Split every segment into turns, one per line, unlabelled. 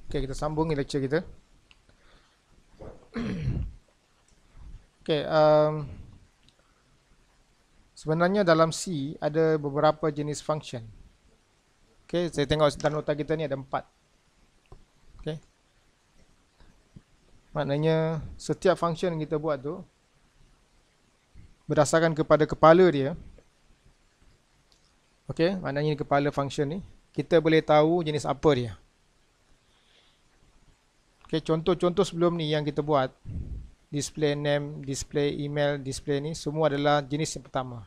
Okay, kita sambung lecture kita. Okay, sebenarnya dalam C ada beberapa jenis function. Okay, saya tengok dalam nota kita ni ada 4. Okay, maknanya setiap function yang kita buat tu berdasarkan kepada kepala dia. Okay, maknanya ni kepala function ni, kita boleh tahu jenis apa dia. Okay, contoh-contoh sebelum ni yang kita buat, display name, display email, display ni semua adalah jenis yang pertama.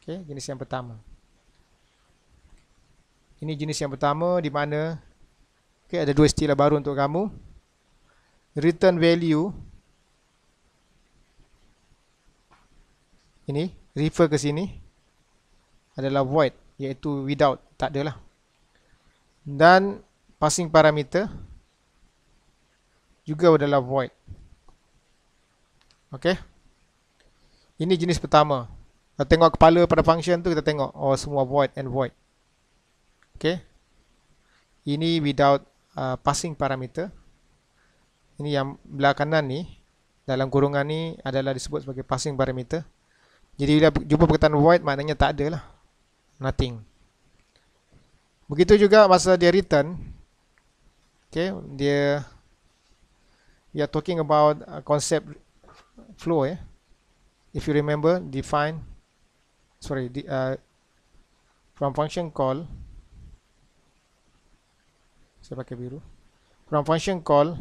Okay, jenis yang pertama. Ini jenis yang pertama di mana ada dua istilah baru untuk kamu. Return value ini refer ke sini adalah void, iaitu without, tak adalah. Dan passing parameter juga adalah void. Okey. Ini jenis pertama. Kita tengok kepala pada function tu, kita tengok semua void and void. Okey. Ini without passing parameter. Ini yang belah kanan ni, dalam kurungan ni adalah disebut sebagai passing parameter. Jadi bila jumpa perkataan void, maknanya tak ada lah, nothing. Begitu juga masa dia return. Okay, we are talking about concept flow. If you remember, from function call. Saya pakai biru. From function call.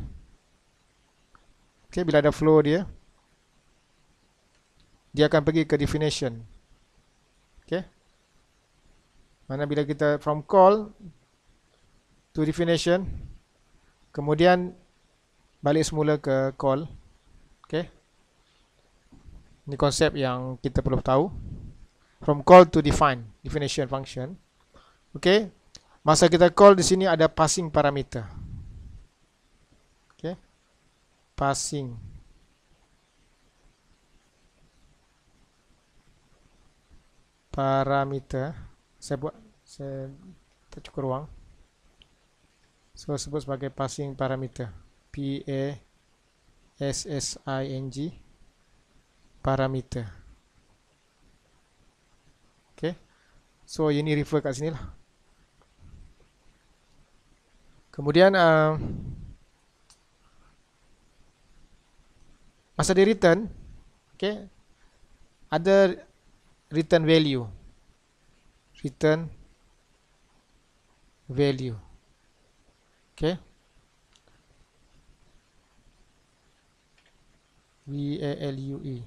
Okay, bila ada flow dia akan pergi ke definition. Okay. Mana bila kita from call to definition, kemudian balik semula ke call. Okay. Ini konsep yang kita perlu tahu. From call to definition function. Okay. Masa kita call di sini ada passing parameter. Okay. Passing parameter. Saya tak cukup ruang. So sebut sebagai passing parameter. P-A-S-S-I-N-G parameter. Okay. So ini refer kat sini lah. Kemudian masa di return, okay, ada return value. Return value. Okay. V-A-L-U-E.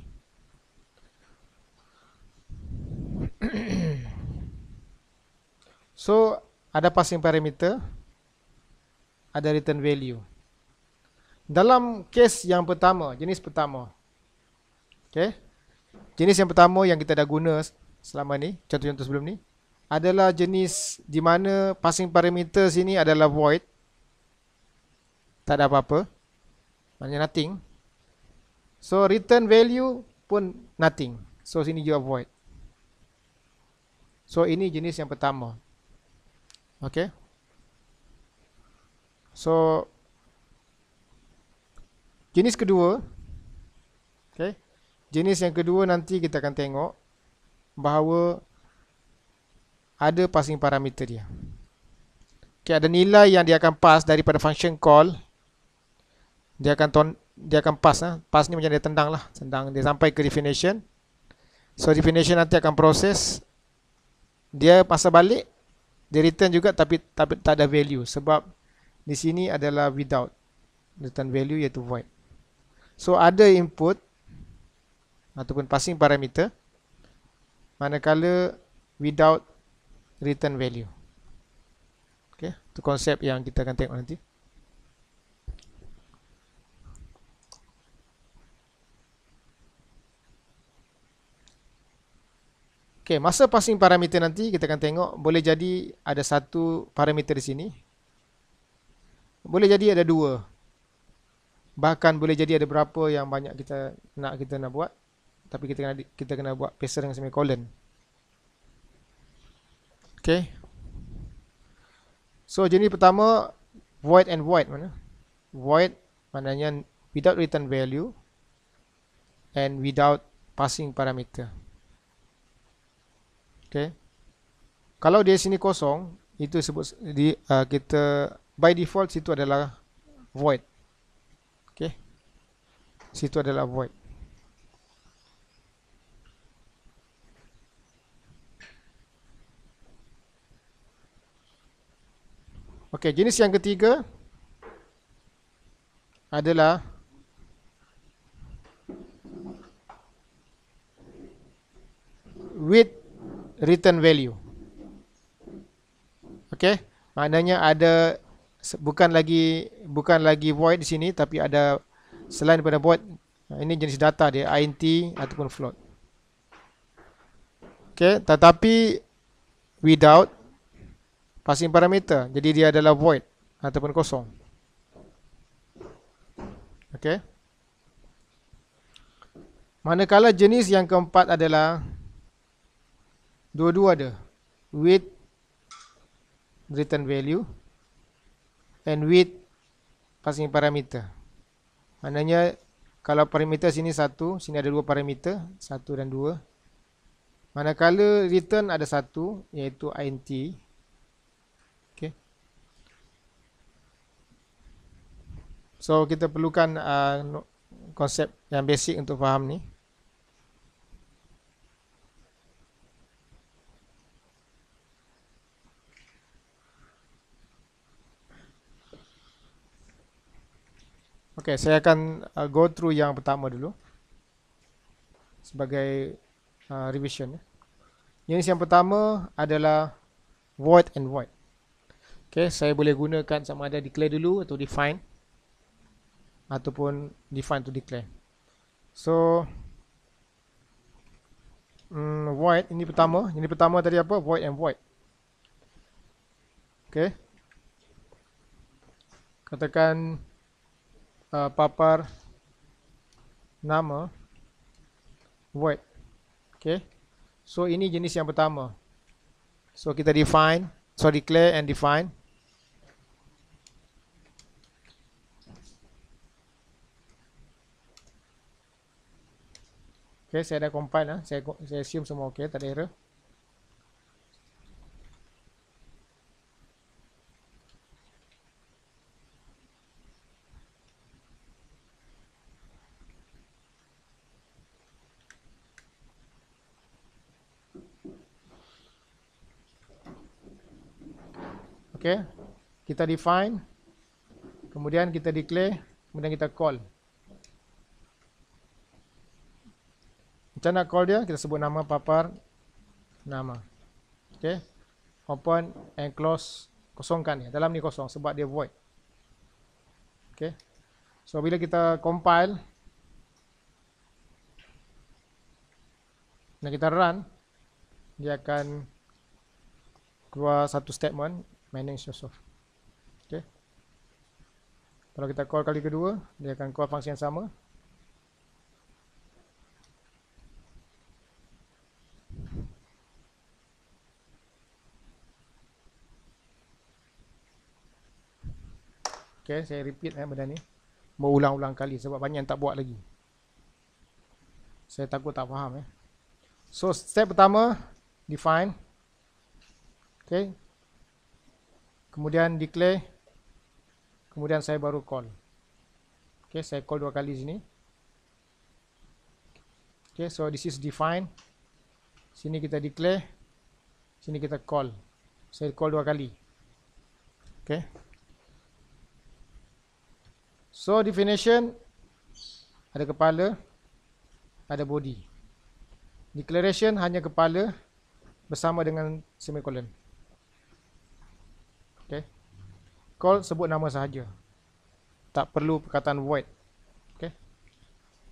So, ada passing parameter, ada return value. Dalam case yang pertama, jenis pertama. Okay. Jenis yang pertama yang kita dah guna selama ni, contoh-contoh sebelum ni, adalah jenis di mana passing parameter sini adalah void. Tak ada apa-apa. Maknanya nothing. So return value pun nothing. So sini juga void. So ini jenis yang pertama. Okay. So jenis kedua. Okay. Jenis yang kedua nanti kita akan tengok bahawa ada passing parameter dia. Okay, ada nilai yang dia akan pass daripada function call. Dia akan pass. Pass ni macam dia tendang lah. Tendang dia sampai ke definition. So definition nanti akan proses. Dia pasal balik. Dia return juga tapi tak ada value. Sebab di sini adalah without. Return value iaitu void. So ada input ataupun passing parameter, manakala without return value. Okay, itu konsep yang kita akan tengok nanti. Okay, masa passing parameter nanti kita akan tengok boleh jadi ada satu parameter di sini, boleh jadi ada dua, bahkan boleh jadi ada berapa yang banyak kita nak buat. Tapi kita kena buat paser dengan semicolon. Okay. So jenis pertama void and void mana? Void maknanya without return value and without passing parameter. Okay. Kalau dia sini kosong, itu sebut kita by default situ adalah void. Okay. Situ adalah void. Okey, jenis yang ketiga adalah with return value. Okey, maknanya ada bukan lagi void di sini, tapi ada selain daripada void. Ini jenis data dia, int ataupun float. Okey, tetapi without passing parameter, jadi dia adalah void ataupun kosong. Okey. Manakala jenis yang keempat adalah dua-dua ada with return value and with passing parameter. Maknanya kalau parameter sini satu, sini ada dua parameter, satu dan dua. Manakala return ada satu, iaitu int. So kita perlukan konsep yang basic untuk faham ni. Okay, saya akan go through yang pertama dulu sebagai revision. Jenis yang pertama adalah void and void. Okay, saya boleh gunakan sama ada declare dulu atau define, ataupun define to declare. So void ini pertama. Ini pertama tadi apa? Void and void. Okay. Katakan papar nama void. Okay. So ini jenis yang pertama. So kita define, so declare and define. Okay, saya dah compile. Saya assume semua okay, tak ada error. Okay, kita define, kemudian kita declare, kemudian kita call. Macam nak call dia, kita sebut nama papar nama. Okay, open and close, kosongkan dia. Dalam ni kosong sebab dia void. Okay, so bila kita compile dan kita run, dia akan keluar satu statement, manage Microsoft. Okay, kalau kita call kali kedua, dia akan call fungsi yang sama. Okay, saya repeat benda ni berulang-ulang kali sebab banyak yang tak buat lagi. Saya takut tak faham. So step pertama define. Okay, kemudian declare, kemudian saya baru call. Okay, saya call dua kali sini. Okay, so this is define. Sini kita declare, sini kita call. Saya call dua kali. Okay. So definition ada kepala, ada body. Declaration hanya kepala bersama dengan semicolon. Okay. Call sebut nama sahaja. Tak perlu perkataan void. Okay.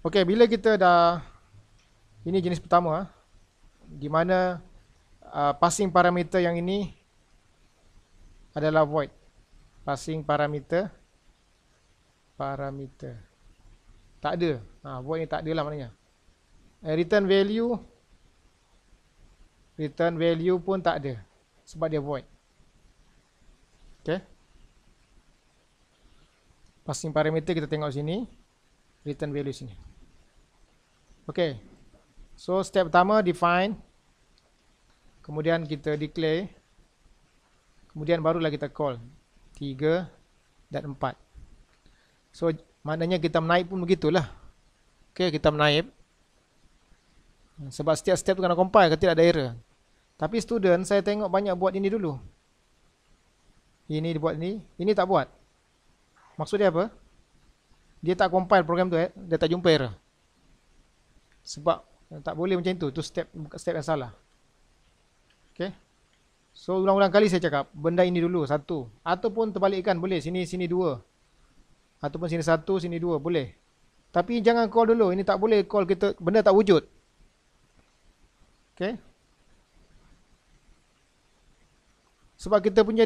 Okay, bila kita dah, ini jenis pertama, di mana passing parameter yang ini adalah void. Passing parameter tak ada. Void ni tak ada lah maknanya. Return value pun tak ada sebab dia void. Okay. Passing parameter kita tengok sini. Return value sini. Okay. So step pertama define. Kemudian kita declare. Kemudian barulah kita call 3 dan 4. So maknanya kita menaip pun begitulah. Okay, kita menaip. Sebab setiap step tu kena compile, tidak ada error. Tapi student, saya tengok banyak buat ini dulu. Ini dibuat ini tak buat. Maksud dia apa? Dia tak compile program tu, dia tak jumpa error. Sebab tak boleh macam itu, tu step yang salah. Okay. So ulang-ulang kali saya cakap, benda ini dulu, satu. Ataupun terbalikkan, boleh, sini dua. Ataupun sini satu, sini dua, boleh. Tapi jangan call dulu, ini tak boleh call kita, benda tak wujud. Okay. Sebab kita punya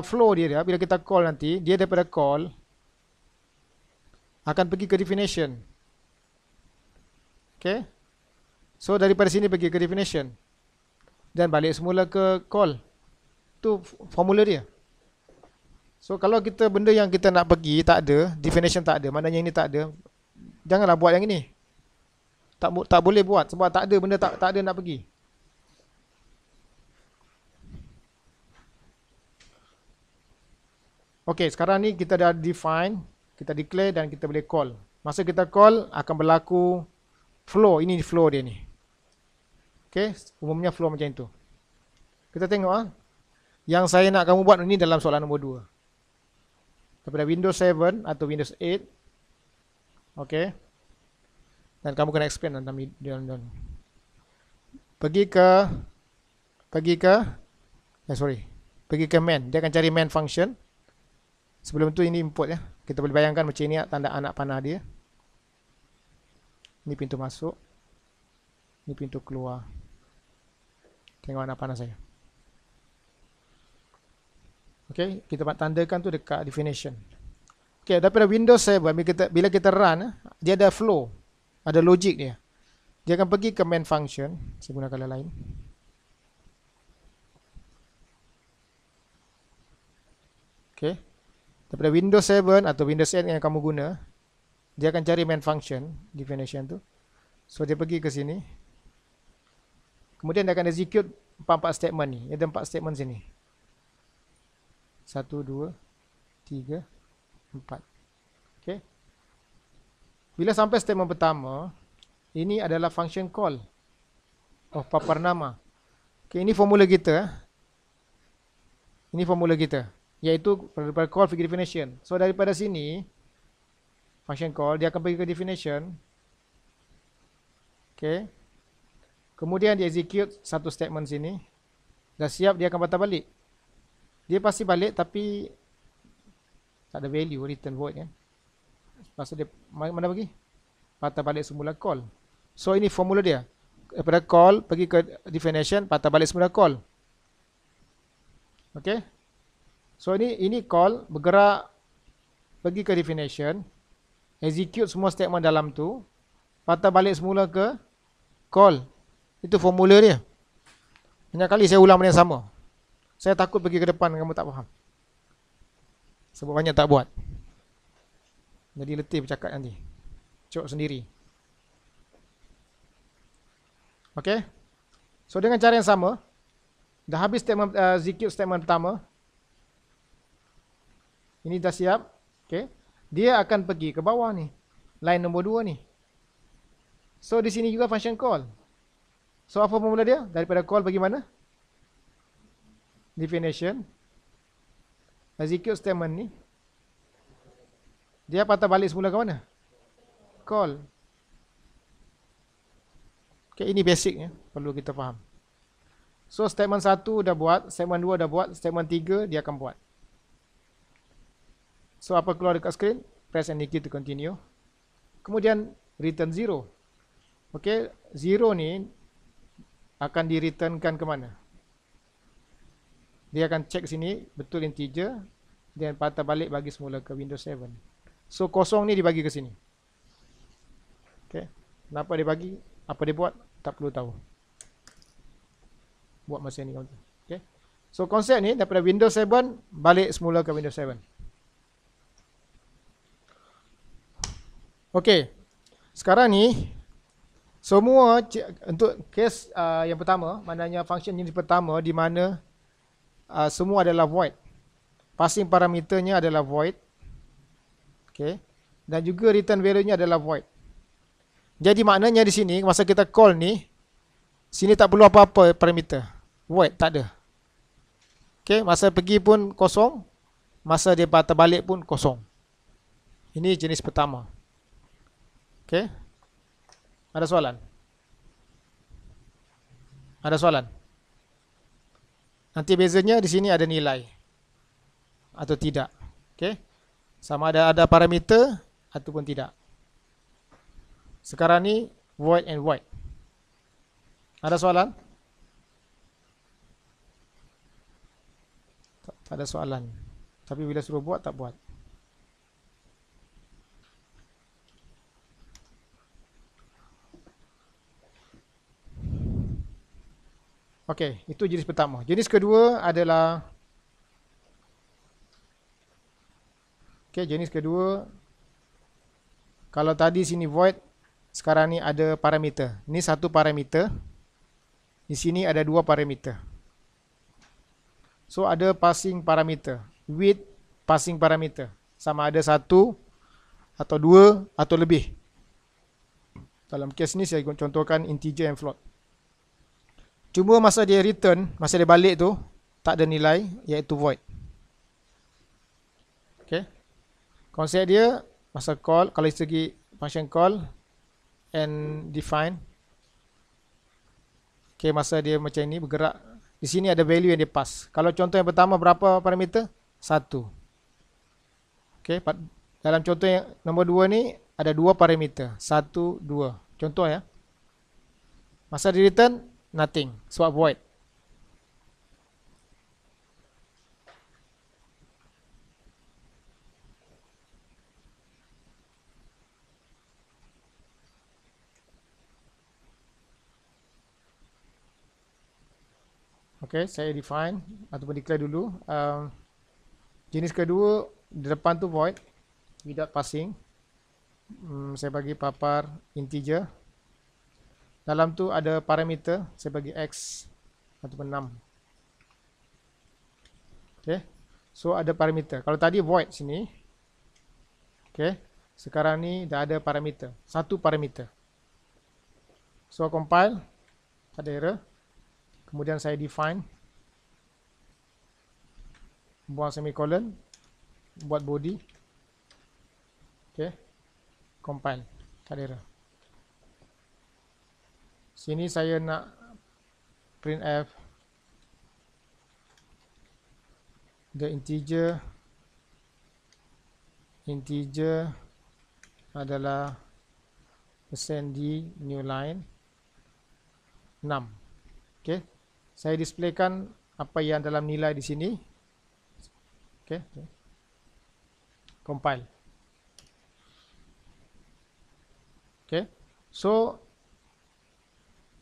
flow dia, bila kita call nanti, dia daripada call akan pergi ke definition. Okay. So daripada sini pergi ke definition dan balik semula ke call. Tu formula dia. So kalau kita benda yang kita nak pergi tak ada, definition tak ada, maknanya ini tak ada, janganlah buat yang ini. Tak boleh buat sebab tak ada benda, tak ada nak pergi. Okey, sekarang ni kita dah define, kita declare dan kita boleh call. Masa kita call akan berlaku flow, ini flow dia ni. Okey, umumnya flow macam itu. Kita tengok yang saya nak kamu buat ini dalam soalan nombor 2. Daripada Windows 7 atau Windows 8. Okey. Dan kamu kena explain tentang dan pergi ke main. Dia akan cari main function. Sebelum tu ini input ya. Kita boleh bayangkan macam ini tanda anak panah dia. Ini pintu masuk. Ini pintu keluar. Tengok anak panah saya. Okey, kita tandakan tu dekat definition. Okey, daripada Windows 7 bila kita run, dia ada flow. Ada logik dia. Dia akan pergi ke main function. Saya guna color lain. Okay. Daripada Windows 7 atau Windows 8 yang kamu guna, dia akan cari main function, definition tu. So dia pergi ke sini. Kemudian dia akan execute 4 statement ni. Ada 4 statement sini. 1, 2, 3, 4. Okay. Bila sampai statement pertama, ini adalah function call of papar nama. Okay, ini formula kita. Ini formula kita, iaitu daripada call pergi definition. So daripada sini, function call, dia akan pergi ke definition. Okay. Kemudian dia execute satu statement sini. Dah siap, dia akan patah balik. Dia pasti balik tapi tak ada value, return void kan. Lepas tu dia mana pergi? Patah balik semula call. So ini formula dia. Daripada call pergi ke definition, patah balik semula call. Okay. So ini call bergerak pergi ke definition, execute semua statement dalam tu, patah balik semula ke call. Itu formula dia. Banyak kali saya ulang benda yang sama. Saya takut pergi ke depan kamu tak faham. Sebab banyak tak buat. Jadi letih bercakap nanti. Cok sendiri. Okay. So dengan cara yang sama, dah habis statement, execute statement pertama. Ini dah siap. Okay. Dia akan pergi ke bawah ni. Line nombor 2 ni. So di sini juga function call. So apa formula dia? Daripada call pergi mana? Definition. Execute statement ni. Dia patah balik semula ke mana? Call. Okay, ini basicnya. Perlu kita faham. So statement 1 dah buat, statement 2 dah buat, statement 3 dia akan buat. So apa keluar dekat screen? Press any key to continue. Kemudian return 0. Okay, 0 ni akan di-returnkan ke mana? Dia akan check sini, betul integer, dan patah balik bagi semula ke Windows 7. So kosong ni dibagi ke sini. Okay. Kenapa dia bagi? Apa dia buat? Tak perlu tahu. Buat masa ni. Okay. So konsep ni daripada Windows 7 balik semula ke Windows 7. Okey. Sekarang ni semua untuk kes yang pertama, maknanya function jenis pertama di mana semua adalah void. Passing parameternya adalah void. Okey. Dan juga return value-nya adalah void. Jadi maknanya di sini masa kita call ni, sini tak perlu apa-apa parameter. Void tak ada. Okey, masa pergi pun kosong, masa dia patah balik pun kosong. Ini jenis pertama. Okey. Ada soalan? Ada soalan? Nanti bezanya di sini ada nilai atau tidak. Okey. Sama ada parameter ataupun tidak. Sekarang ni void and void. Ada soalan? Tak ada soalan. Tapi bila suruh buat tak buat. Okey, itu jenis pertama. Jenis kedua adalah jenis kedua, kalau tadi sini void, sekarang ni ada parameter. Ini satu parameter. Di sini ada dua parameter. So ada passing parameter, with passing parameter. Sama ada satu atau dua atau lebih. Dalam kes ni saya contohkan integer and float. Cuma masa dia return, masa dia balik tu tak ada nilai, iaitu void. Okey. Konsep dia masa call, kalau segi function call and define. Okey, masa dia macam ni bergerak, di sini ada value yang dia pass. Kalau contoh yang pertama berapa parameter? 1. Okey, dalam contoh yang nombor 2 ni ada 2 parameter, 1, 2. Contoh ya. Masa di return nothing, sebab void. Okey, saya define ataupun declare dulu. Jenis kedua di depan tu void without passing. Saya bagi papar integer. Dalam tu ada parameter, saya bagi x ataupun 6. Okey. So ada parameter. Kalau tadi void sini. Okey. Sekarang ni dah ada parameter. Satu parameter. So compile, tak ada error. Kemudian saya define. Buang semicolon, buat body. Okey. Compile, tak ada error. Sini saya nak printf the integer adalah %d new line 6. Okey. Saya displaykan apa yang dalam nilai di sini. Okey. Compile. Okey. So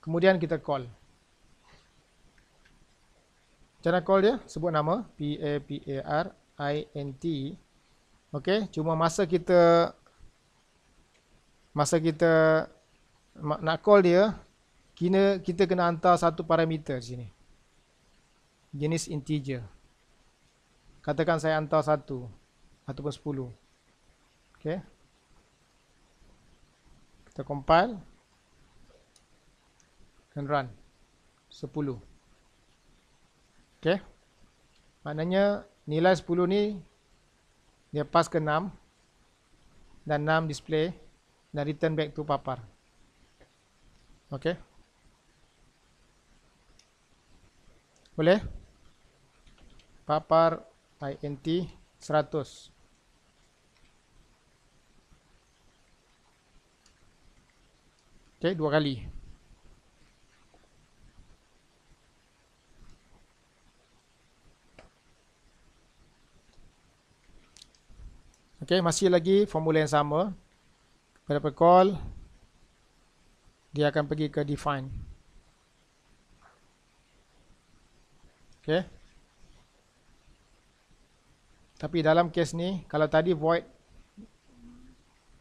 kemudian kita call. Cara call dia, sebut nama PAPARINT. Okey, cuma masa kita nak call dia, kita kena hantar satu parameter di sini. Jenis integer. Katakan saya hantar 1 ataupun 10. Okey. Kita compile dan run 10. Okey. Maknanya nilai 10 ni dia pass ke 6 dan 6 display dan return back to papar. Okey. Boleh? Papar int 100. Okey, 2 kali. Okey, masih lagi formula yang sama. Pada call, dia akan pergi ke define. Okey. Tapi dalam kes ni, kalau tadi void,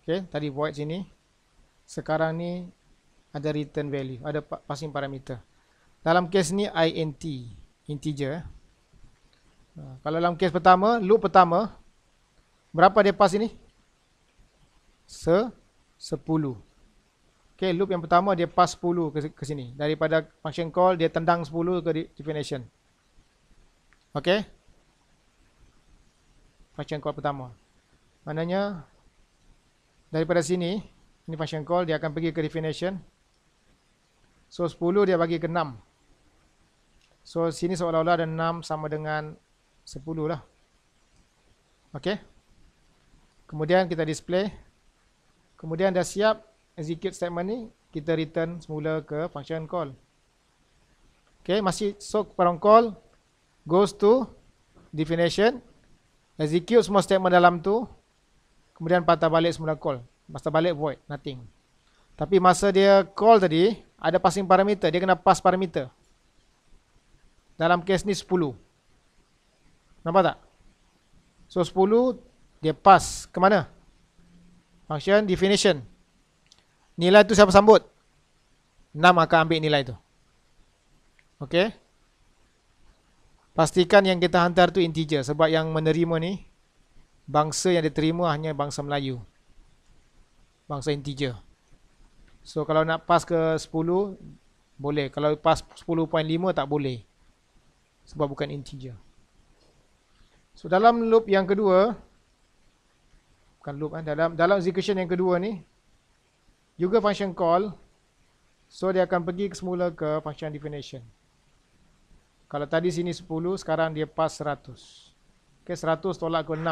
okay, tadi void sini, sekarang ni ada return value, ada passing parameter. Dalam kes ni int, integer. Kalau dalam kes pertama, loop pertama, berapa dia pass ini? 10. Okay, loop yang pertama dia pass 10 ke sini. Daripada function call, dia tendang 10 ke definition. Okay. Function call pertama. Maknanya, daripada sini, ini function call, dia akan pergi ke definition. So, 10 dia bagi ke 6. So, sini seolah-olah ada 6 sama dengan 10 lah. Okay. Kemudian kita display. Kemudian dah siap execute statement ni, kita return semula ke function call. Okay, masih so from call goes to definition, execute semua statement dalam tu, kemudian patah balik semula call. Patah balik void, nothing. Tapi masa dia call tadi, ada passing parameter, dia kena pass parameter. Dalam case ni 10. Nampak tak? So 10 dia pass ke mana? Function definition. Nilai tu siapa sambut? 6 akan ambil nilai tu. Okey. Pastikan yang kita hantar tu integer, sebab yang menerima ni bangsa yang diterima hanya bangsa Melayu. Bangsa integer. So kalau nak pass ke 10 boleh, kalau pass 10.5 tak boleh. Sebab bukan integer. So dalam loop yang kedua, bukan loop dalam execution yang kedua ni juga function call. So dia akan pergi semula ke function definition. Kalau tadi sini 10, sekarang dia pass 100. Okay, 100 tolak ke 6.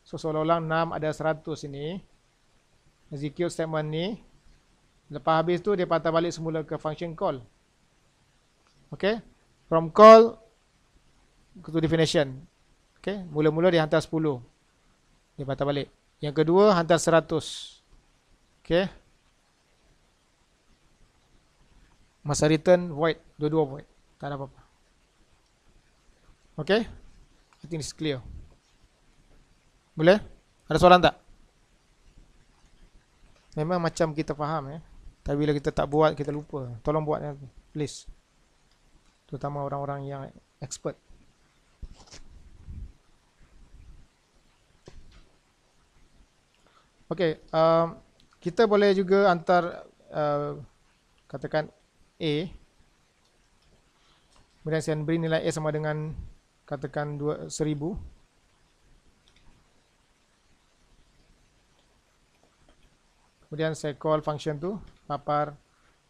So seolah-olah 6 ada 100 ini. Execute statement ni. Lepas habis tu dia patah balik semula ke function call. Okay, from call to definition. Okay, mula-mula dia hantar 10. Dia patah balik. Yang kedua hantar 100. Okay. Masa return void, dua-dua void. Tak ada apa-apa. Okay. I think this is clear. Boleh? Ada soalan tak? Memang macam kita faham tapi bila kita tak buat, kita lupa. Tolong buat please. Terutama orang-orang yang expert. Okay, kita boleh juga hantar katakan A, kemudian saya beri nilai A sama dengan katakan 1000. Kemudian saya call function tu, papar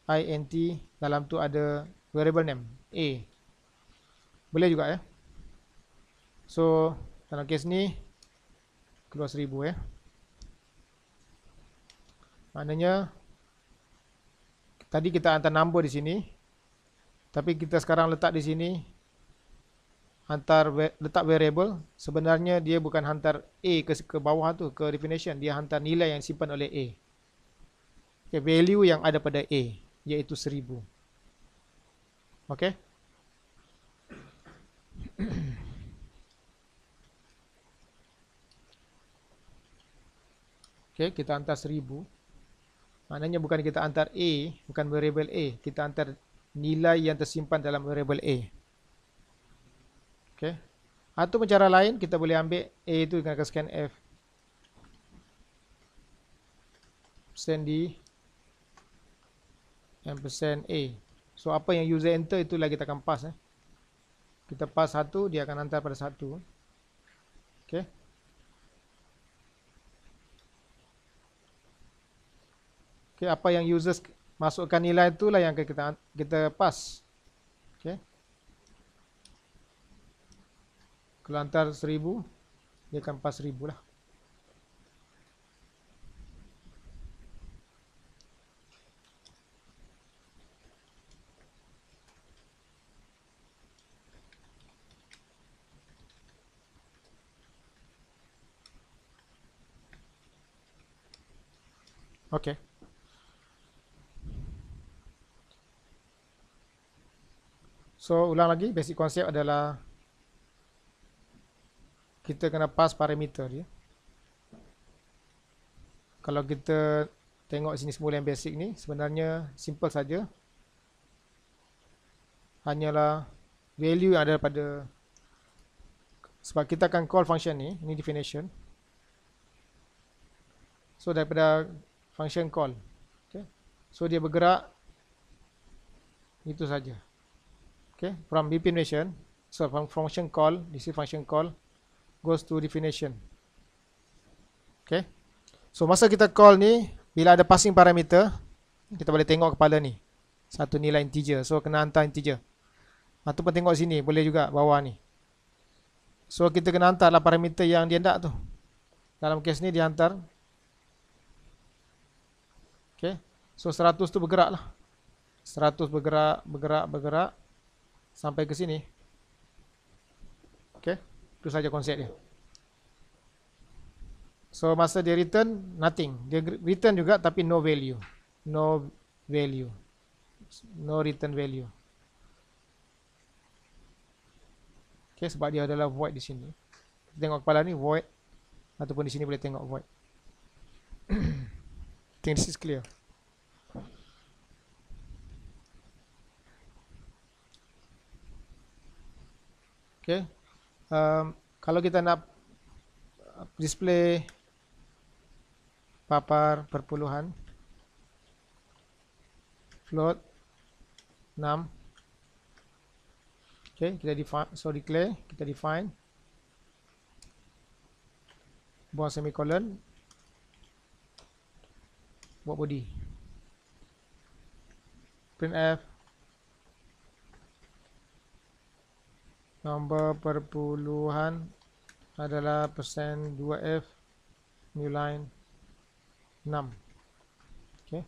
int, dalam tu ada variable name A. Boleh juga So dalam case ni keluar 1000 Maknanya tadi kita hantar number di sini, tapi kita sekarang letak di sini letak variable. Sebenarnya dia bukan hantar A ke bawah tu, ke definition. Dia hantar nilai yang simpan oleh A. Okay, value yang ada pada A, iaitu 1000. Okay. Okay, kita hantar 1000. Maknanya bukan kita hantar A, bukan variable A. Kita hantar nilai yang tersimpan dalam variable A. Okay. Atau cara lain, kita boleh ambil A itu dengan scanf. %D %A. So apa yang user enter, itulah kita akan pass. Kita pass 1, dia akan hantar pada 1. Okay. Okay, apa yang users masukkan nilai itulah yang kita pass. Okay. Kalau hantar 1000, dia akan pass 1000 lah. Okay. So ulang lagi, basic konsep adalah kita kena pass parameter dia. Kalau kita tengok sini semula yang basic ni, sebenarnya simple saja. Hanyalah value yang ada pada, sebab kita akan call function ni, ini definition. So daripada function call, okay. So dia bergerak itu saja. Okay, from definition, so from function call, this is function call goes to definition. Okay. So masa kita call ni, bila ada passing parameter, kita boleh tengok kepala ni, satu nilai integer, so kena hantar integer. Ataupun tengok sini, boleh juga bawah ni. So kita kena hantarlah parameter yang dia nak tu. Dalam kes ni dia hantar. Okay. So 100 tu bergerak lah. 100 bergerak sampai ke sini. Okay. Itu saja konsep dia. So masa dia return, nothing. Dia return juga tapi no value. No value. No return value. Okay, sebab dia adalah void di sini. Kita tengok kepala ni void, ataupun di sini boleh tengok void. I think this is clear. Okay. Kalau kita nak display papar perpuluhan float 6. Okay, kita define, so declare, kita define buang semicolon, buat body, printf nombor perpuluhan adalah %2f new line 6. Okay,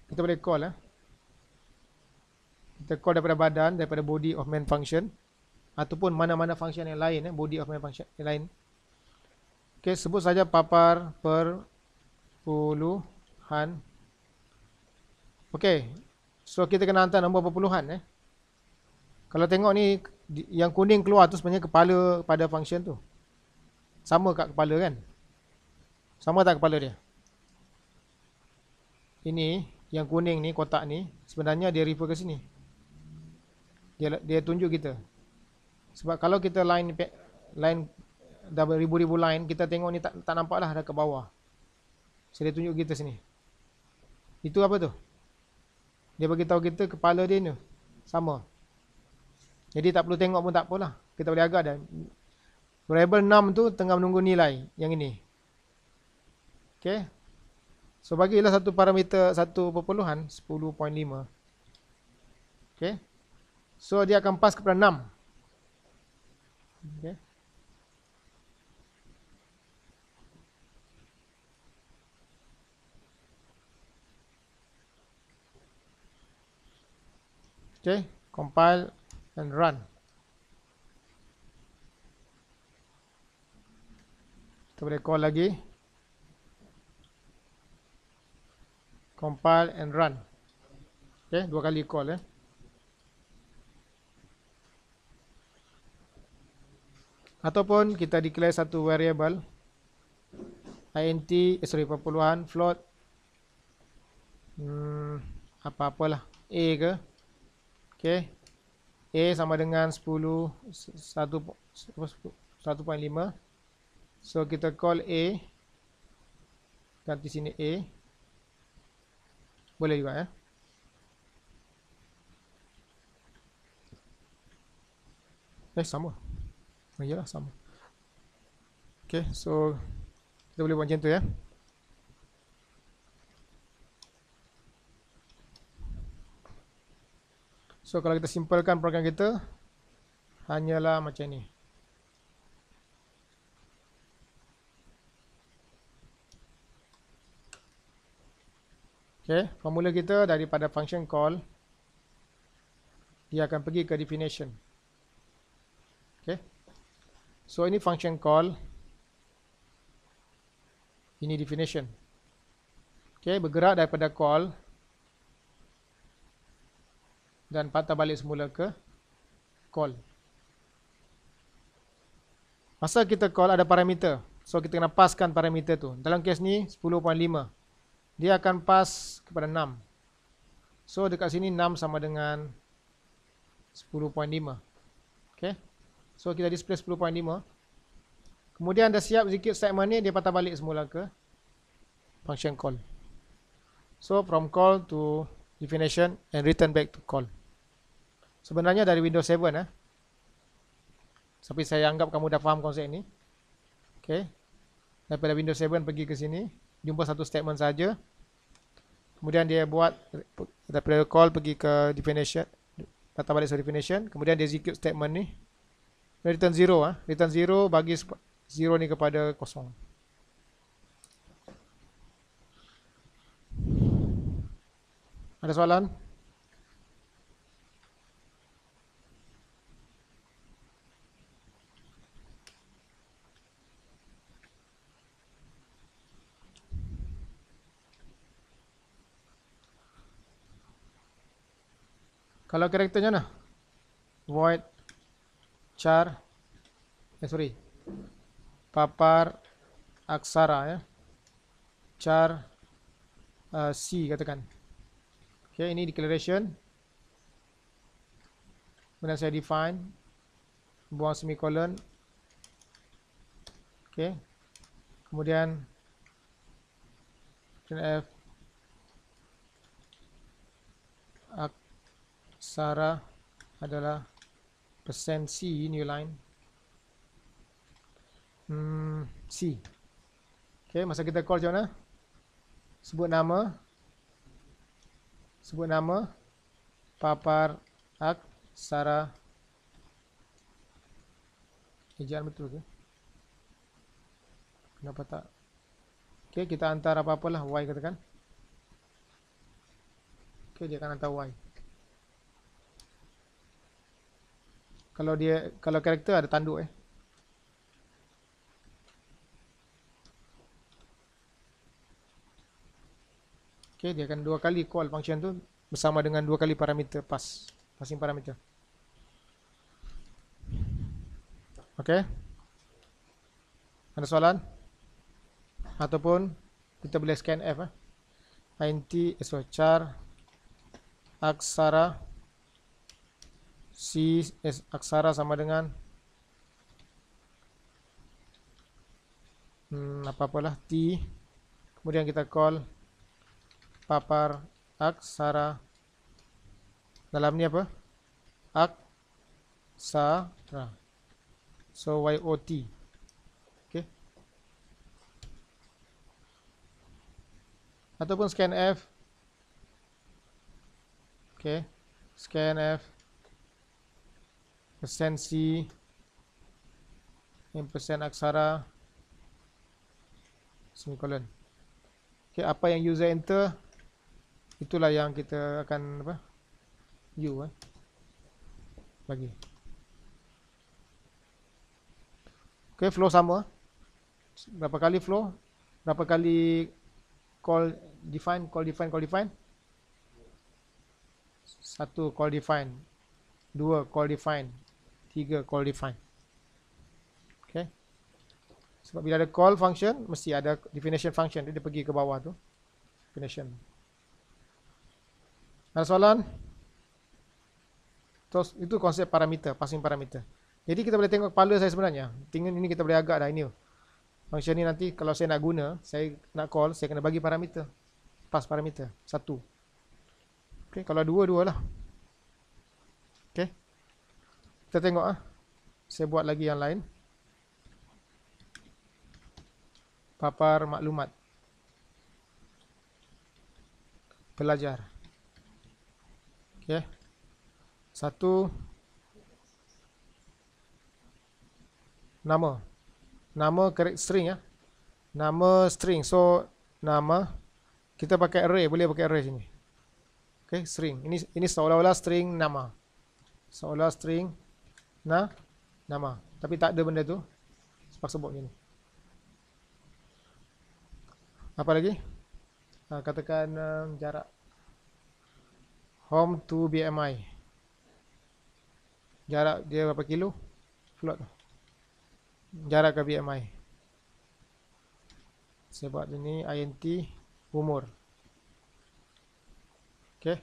kita boleh call kita call daripada badan, daripada body of main function, ataupun mana-mana function yang lain, body of main function yang lain. Okay, sebut saja papar perpuluhan. Okay, so kita kena hantar nombor perpuluhan. Kalau tengok ni, yang kuning keluar tu sebenarnya kepala pada function tu. Sama kat kepala kan? Sama tak kepala dia? Ini, yang kuning ni, kotak ni, sebenarnya dia refer ke sini. Dia tunjuk kita. Sebab kalau kita line dah beribu-ribu line, kita tengok ni tak nampak lah dah ke bawah. So dia tunjuk kita sini. Itu apa tu? Dia bagi tahu kita kepala dia ni sama. Jadi tak perlu tengok pun tak apalah. Kita boleh agak dah. Variable 6 tu tengah menunggu nilai yang ini. Okay. So bagilah satu parameter, satu perpuluhan 10.5. Okay. So dia akan pass kepada 6. Okay. Okay, compile and run. Kita boleh call lagi. Compile and run. Okay, dua kali call Ataupun kita declare satu variable int, perpuluhan float apa-apalah a ke. Okay, a sama dengan 1.5. So kita call a, ganti sini a, boleh juga sama. Yalah sama. Okay, so kita boleh buat macam tu So kalau kita simpelkan program kita, hanyalah macam ni. Okay, formula kita daripada function call, dia akan pergi ke definition. Okay, so ini function call, ini definition. Okay, bergerak daripada call dan patah balik semula ke call. Masa kita call ada parameter. So kita kena paskan parameter tu. Dalam kes ni 10.5. Dia akan pass kepada 6. So dekat sini 6 sama dengan 10.5. Okay. So kita display 10.5. Kemudian dah siap execute statement ni, dia patah balik semula ke function call. So from call to definition and return back to call. Sebenarnya dari Windows 7 Tapi saya anggap kamu dah faham konsep ni. Okay. Daripada Windows 7 pergi ke sini, jumpa satu statement saja. Kemudian dia buat daripada call pergi ke definition, patah balik ke definition, kemudian dia execute statement ni. Return 0 return 0 bagi 0 ni kepada kosong. Ada soalan? Kalau karakternya mana? Void char papar aksara char C katakan. Okay, ini declaration. Kemudian saya define, buang semicolon. Okay. Kemudian printf aksara adalah %C new line C. Okay, masa kita call macam mana? Sebut nama papar aksara. Ejaan betul ke? Kenapa tak? Okay, kita hantar apa-apalah Y katakan. Okay, dia akan hantar Y. Kalau karakter ada tanduk Okay, dia akan dua kali call function tu bersama dengan dua kali parameter passing parameter. Okay. Ada soalan? Ataupun kita boleh scan F char aksara C aksara sama dengan apa-apalah T. Kemudian kita call papar aksara. Dalam ni apa? Aksara. So YOT. Okay. Ataupun scan F. Okay. Scan F. %C. % aksara. Semicolon. Okay, apa yang user enter, itulah yang kita akan bagi. Okay, flow sama. Berapa kali flow? Berapa kali call define? 1 call define, 2 call define, 3 call define. Okay. Sebab bila ada call function, mesti ada definition function. Dia pergi ke bawah tu. Definition. Ada soalan? Terus, itu konsep parameter, passing parameter. Jadi kita boleh tengok kepala saya sebenarnya. Tinggal ini kita boleh agak dah ini. Function ni nanti kalau saya nak guna, saya nak call, saya kena bagi parameter. Pass parameter. 1. Okay, kalau 2 lah. Okay. Kita tengok Saya buat lagi yang lain. Papar maklumat. Pelajar. Okay. 1. Nama. Nama string Nama string. So nama kita pakai array, boleh pakai array sini. Okay, string. Ini seolah-olah string nama. Seolah string nama. Tapi tak ada benda tu. Sebab sebut gini. Apa lagi? Katakan jarak home to BMI. Jarak dia berapa kilo? Float. jarak ke BMI. Saya buat ini INT umur. Okay.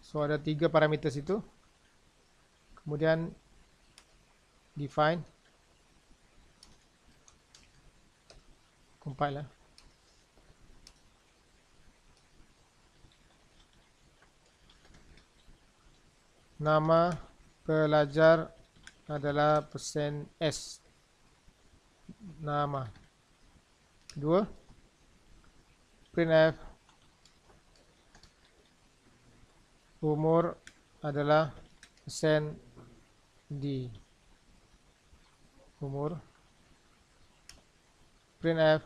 So ada 3 parameter situ. Kemudian define, compile lah. Nama pelajar adalah %s. Nama. Kedua, printf umur adalah %d. Umur. Printf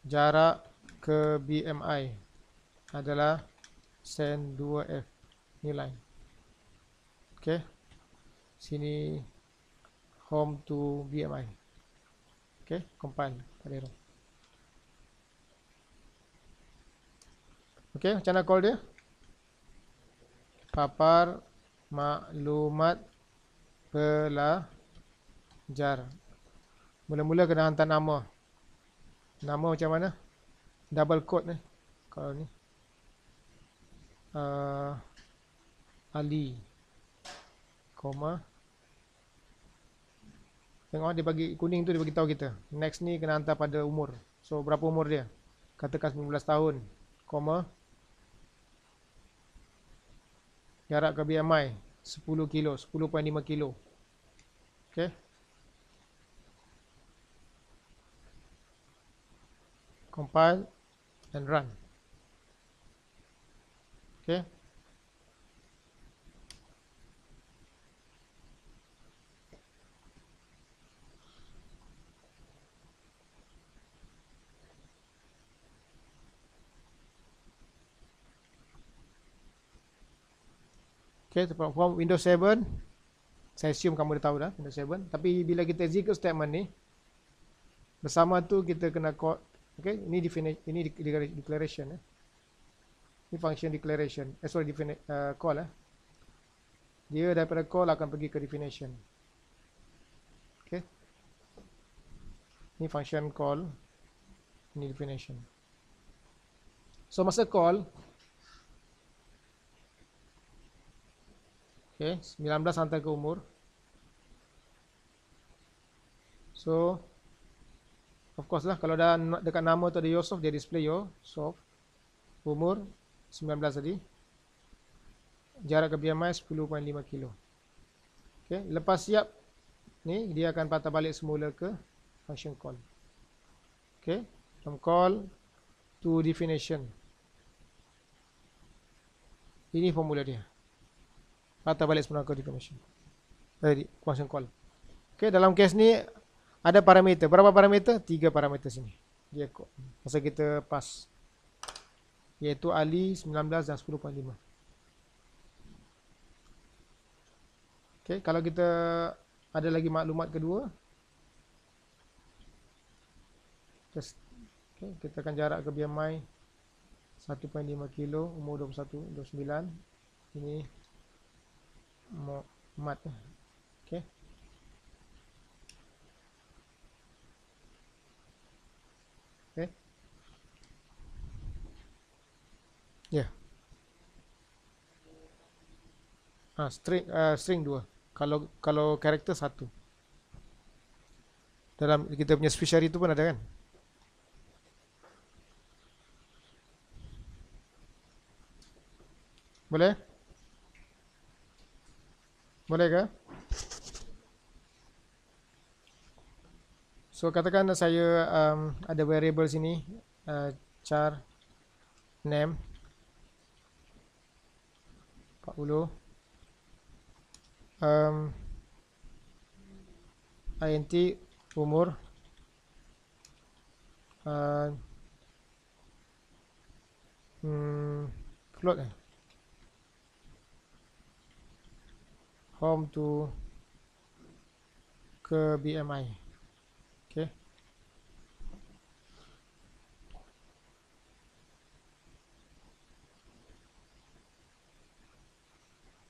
jarak ke BMI adalah %2f. Nilai. Okay. Sini home to BMI. Okay, compile. Tak ada error. Okay, macam mana call dia? Papar maklumat pelajar. Mula-mula kena hantar nama. Nama macam mana? Double quote ni. Kalau ni Ali, koma. Tengok dia bagi kuning tu, dia bagi tahu kita. Next ni kena hantar pada umur. So berapa umur dia? Katakan 19 tahun, koma. Jarak ke BMI 10 kilo, 10.5 kilo. Okay. Compile and run. Okay. Okay, from Windows 7. Saya assume kamu dah tahu dah Windows 7. Tapi bila kita execute statement ni, bersama tu kita kena call. Okay, ini declaration. Ini function declaration. Sorry, call. Dia daripada call akan pergi ke definition. Okay. Ini function call. Ini definition. So masa call, okay, 19 hantar ke umur. So of course lah, kalau dah dekat nama tu ada Yusof, dia display Yusof. Umur 19 tadi. Jarak ke BMI 10.5 kilo. Okay, lepas siap ni dia akan patah balik semula ke function call. Okay, from call to definition. Ini formula dia. Patah balik semula ke definition. Function call. Okay, dalam case ni ada parameter. Berapa parameter? 3 parameter sini. Dia masa kita pass. Iaitu Ali 19 dan 10.5. Okay, kalau kita ada lagi maklumat kedua. Okay, kita akan jarak ke BMI 1.5 kilo, umur 21, 29. Ini mat. Okay. Okay. Ya. Yeah. String 2. Kalau karakter 1. Dalam kita punya speciary itu pun ada kan? Boleh? Boleh ke? So katakan saya ada variable sini, char name 40, int umur, float home to ke BMI. Okay.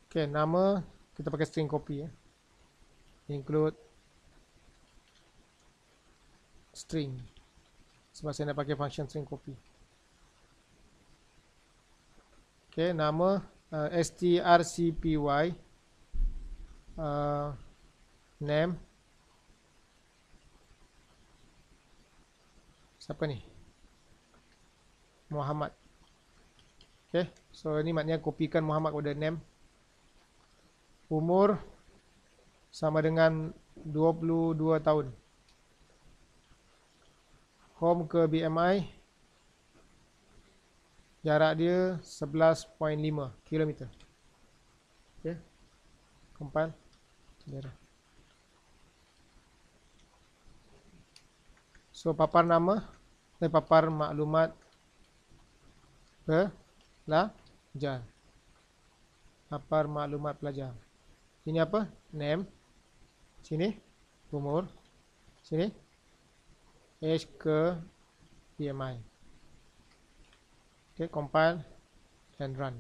Okay, nama kita pakai string copy ya. Include string. Sebab saya nak pakai function string copy. Okay, nama strcpy name. Siapa ni? Muhammad. Okay, so ini maknanya kopikan Muhammad kepada name. Umur sama dengan 22 tahun. Home ke BMI. Jarak dia 11.5 km. Okay, compile. So papar nama dan papar maklumat pelajar. Papar maklumat pelajar. Ini apa? Name. Sini umur. Sini age ke BMI. Okay, compile and run.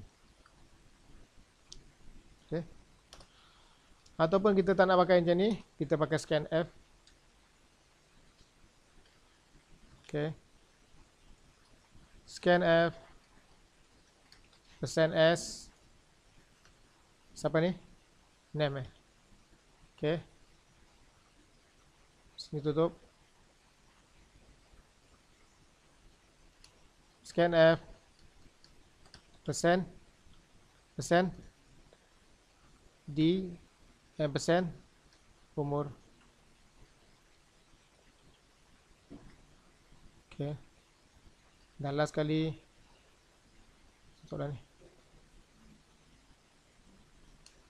Okay. Ataupun kita tak nak pakai macam ni, kita pakai scanf. Okay. Scanf %s. Siapa ni? Name Okay. Sini tutup. Scanf persen d persen umur. Okay. Dan last kali soalan ni.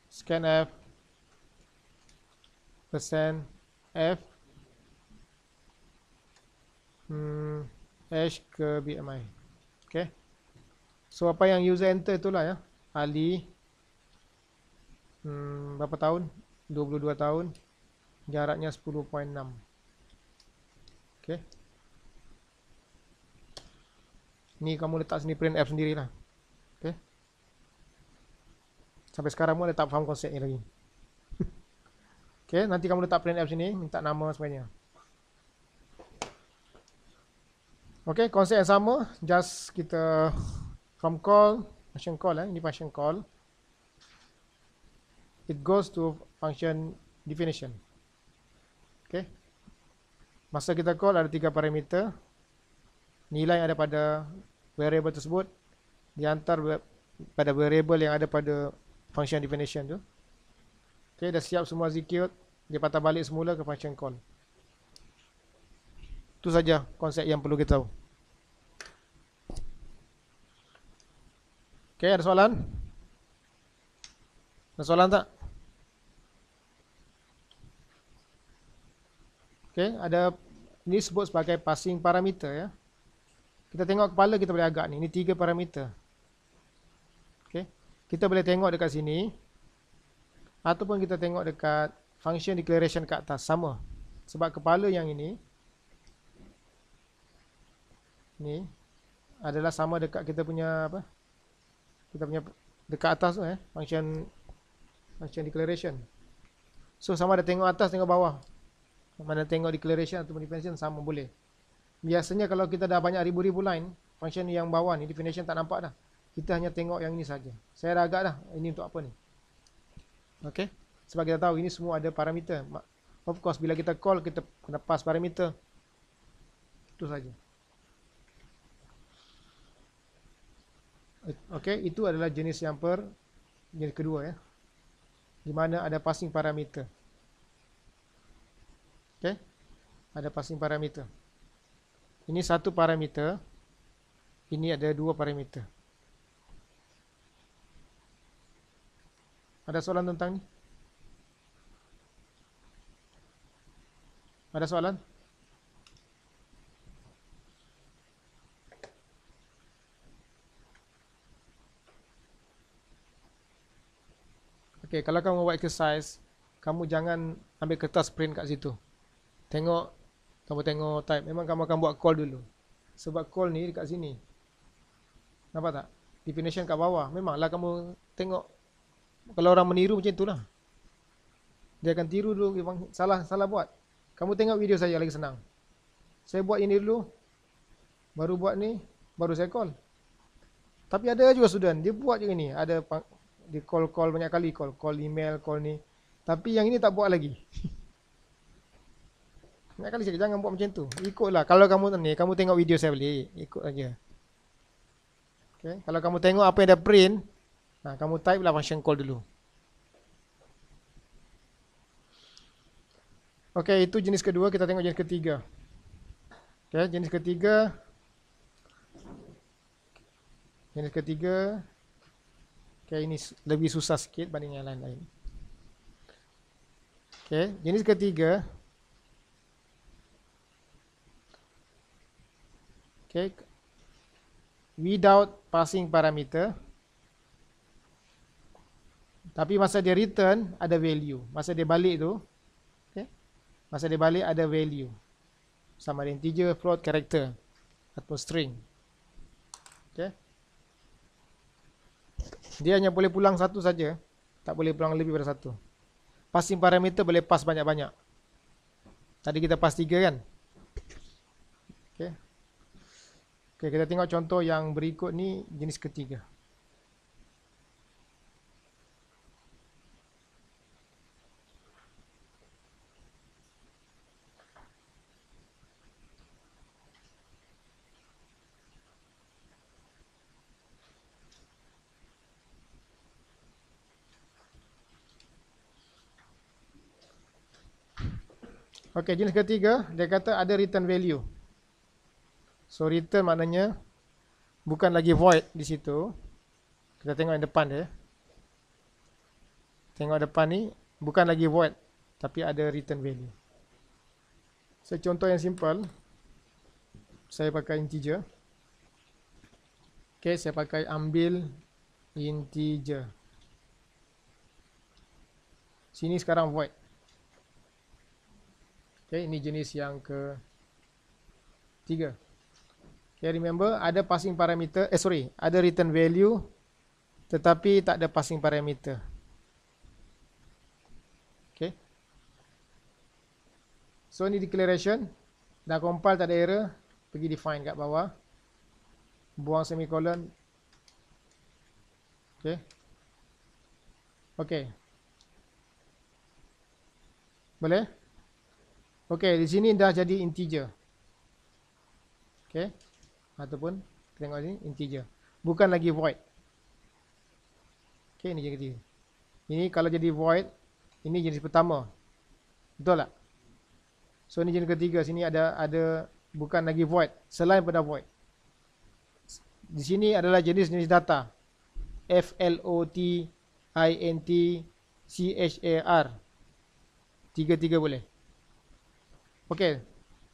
Scanf persen f h ke BMI. Okay. So apa yang user enter itulah ya. Ali berapa tahun? 22 tahun. Jaraknya 10.6. Okay. Ni kamu letak sini printf sendirilah. Okay. Sampai sekarang pun ada tak faham konsep ni lagi. Okay, nanti kamu letak printf sini, minta nama sebenarnya. Okay, konsep yang sama, just kita from call, function call ini function call. It goes to function definition. Okay. Masa kita call ada 3 parameter. Nilai yang ada pada variable tersebut dihantar pada variable yang ada pada function definition tu. Okay, dah siap semua execute, dia patah balik semula ke function call. Itu saja konsep yang perlu kita tahu. Okay, ada soalan? Ada soalan tak? Okay, ada ini sebut sebagai passing parameter ya. Kita tengok kepala kita boleh agak ni. Ini 3 parameter. Okay. Kita boleh tengok dekat sini. Ataupun kita tengok dekat function declaration kat atas. Sama. Sebab kepala yang ini. Ni. Adalah sama dekat kita punya apa. Kita punya dekat atas tu function declaration. So sama ada tengok atas tengok bawah. Mana tengok declaration ataupun definition sama boleh. Biasanya kalau kita dah banyak ribu-ribu line, function yang bawah ni, definition tak nampak dah. Kita hanya tengok yang ini saja. Saya dah agak dah, ini untuk apa ni. Okay. Sebab kita tahu ini semua ada parameter. Of course, bila kita call, kita kena pass parameter. Itu saja. Okay, itu adalah jenis yang jenis kedua ya. Di mana ada passing parameter. Okay. Ada passing parameter. Ini 1 parameter. Ini ada 2 parameter. Ada soalan tentang ni? Ada soalan? Okay, kalau kamu buat exercise, kamu jangan ambil kertas print kat situ. Tengok, kamu tengok type. Memang kamu akan buat call dulu. Sebab call ni dekat sini. Nampak tak? Definition kat bawah. Memanglah kamu tengok Kalau orang meniru macam itulah. Dia akan tiru dulu, memang salah buat. Kamu tengok video saya lagi senang. Saya buat ini dulu, baru buat ni, baru saya call. Tapi ada juga student, dia buat je ni. Ada dia call banyak kali, call email, call ni. Tapi yang ini tak buat lagi. Banyak kali cakap, jangan buat macam tu. Ikutlah. Kalau kamu ni, kamu tengok video saya balik, ikut aja. Okay. Kalau kamu tengok apa yang dah print, kamu type lah function call dulu. Okey, itu jenis kedua. Kita tengok jenis ketiga. Okey, jenis ketiga. Jenis ketiga. Okey, ini lebih susah sikit banding yang lain-lain. Okey, jenis ketiga. Okey. Without passing parameter. Tapi masa dia return ada value. Masa dia balik tu, masa dia balik ada value. Sama ada integer, float, character atau string. Okay. Dia hanya boleh pulang satu saja. Tak boleh pulang lebih daripada satu. Passing parameter boleh pass banyak-banyak. Tadi kita pass 3 kan. Okay. Okay, kita tengok contoh yang berikut ni jenis ketiga. Okey, jenis ketiga, dia kata ada return value. So, return maknanya bukan lagi void di situ. Kita tengok yang depan dia. Tengok depan ni, bukan lagi void, tapi ada return value. So, contoh yang simple. Saya pakai integer. Okey, saya pakai ambil integer. Sini sekarang void. Okay, ini jenis yang ketiga. Okay, remember ada passing parameter, ada return value tetapi tak ada passing parameter. Okay. So ini declaration, dah compile tak ada error, pergi define kat bawah. Buang semicolon. Okay. Okay. Boleh? Okey, di sini dah jadi integer. Okey. Ataupun tengok sini integer. Bukan lagi void. Okey, ini jenis ketiga. Ini kalau jadi void, ini jenis pertama. Betul tak? So ini jenis ketiga, sini ada bukan lagi void, selain pada void. Di sini adalah jenis-jenis data. float, int, char. Tiga-tiga boleh. Okey,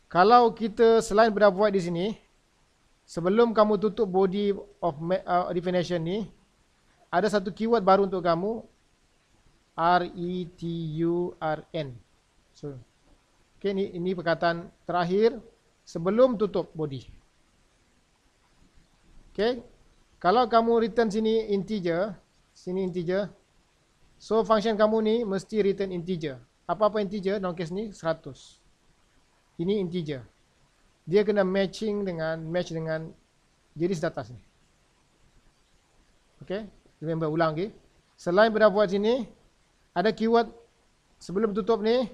kalau kita selain pada void di sini, sebelum kamu tutup body of definition ni, ada satu keyword baru untuk kamu, return. So, okey, ini perkataan terakhir sebelum tutup body. Okey, kalau kamu return sini integer, so function kamu ni mesti return integer. Apa-apa integer, dalam case ni 100. Ini integer. Dia kena match dengan jenis data sini. Okey, remember ulang lagi. Selain pada void sini, ada keyword sebelum tutup ni,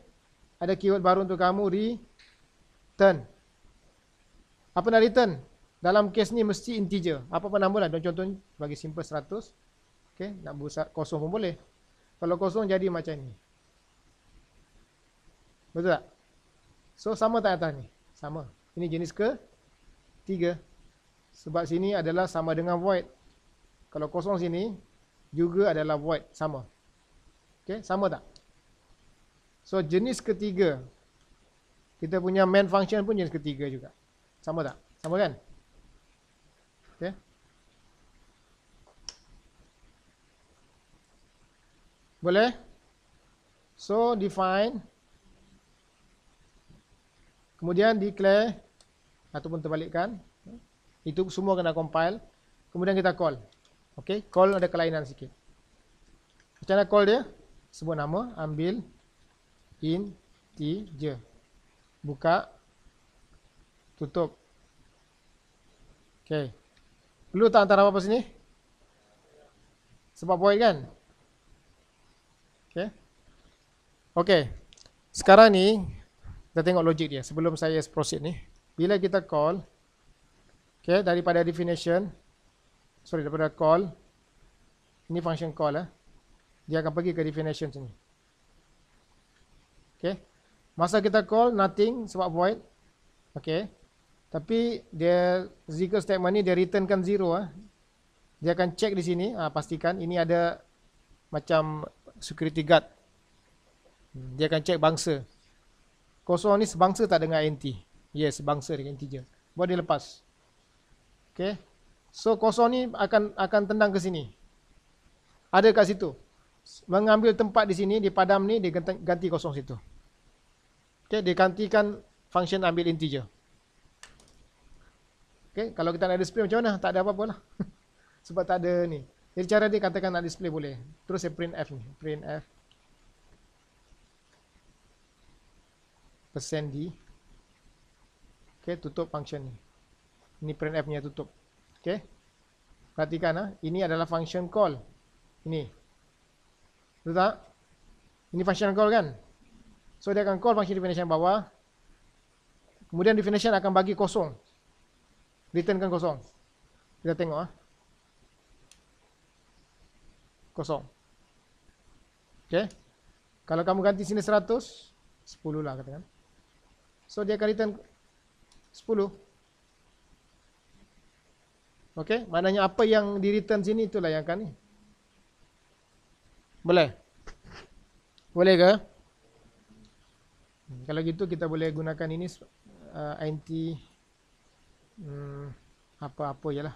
ada keyword baru untuk kamu, return. Apa nak return? Dalam case ni mesti integer. Apa-apa nombor lah. Contohnya bagi simple 100. Okey, nak buat kosong pun boleh. Kalau kosong jadi macam ni. Betul tak? So, sama tak atas ni? Sama. Ini jenis ketiga. Sebab sini adalah sama dengan void. Kalau kosong sini, juga adalah void. Sama. Okay, sama tak? So, jenis ketiga. Kita punya main function pun jenis ketiga juga. Sama tak? Sama kan? Okay. Boleh? So, define. Kemudian declare ataupun terbalikkan. Itu semua kena compile. Kemudian kita call. Okey, call ada kelainan sikit. Macam mana call dia? Sebut nama, ambil integer. Buka, tutup. Okay. Perlu tak hantar apa-apa sini? Sebab void kan? Okay. Okay. Sekarang ni, kita tengok logik dia. Sebelum saya proceed ni. Bila kita call, okay, daripada definition, daripada call, ini function call dia akan pergi ke definition sini. Okay. Masa kita call, nothing sebab void. Okay. Tapi dia zero statement ni dia returnkan 0 Dia akan check di sini, pastikan ini ada macam security guard. Dia akan check bangsa. Kosong ni sebangsa tak dengan int? Yes, sebangsa dengan integer. Buat dia lepas. Okay. So kosong ni akan tendang ke sini. Ada kat situ. Mengambil tempat di sini, di padam ni, dia ganti kosong situ. Okay, dia gantikan function ambil integer. Okay, kalau kita nak display macam mana? Tak ada apa-apa lah. Sebab tak ada ni. Jadi cara dia katakan nak display boleh. Terus saya print f ni. Print f. %d. Okay, tutup function ni. Ini print f nya tutup. Okay. Perhatikan ini adalah function call. Ini. Betul tak? Ini function call kan? So dia akan call function definition bawah. Kemudian definition akan bagi kosong. Returnkan kosong. Kita tengok kosong. Okay. Kalau kamu ganti sini 100, 10 lah katakan. So dia akan return 10. Okay. Maknanya apa yang di return sini itulah yang akan ni. Boleh? Boleh ke? Kalau gitu kita boleh gunakan ini int apa-apa je lah.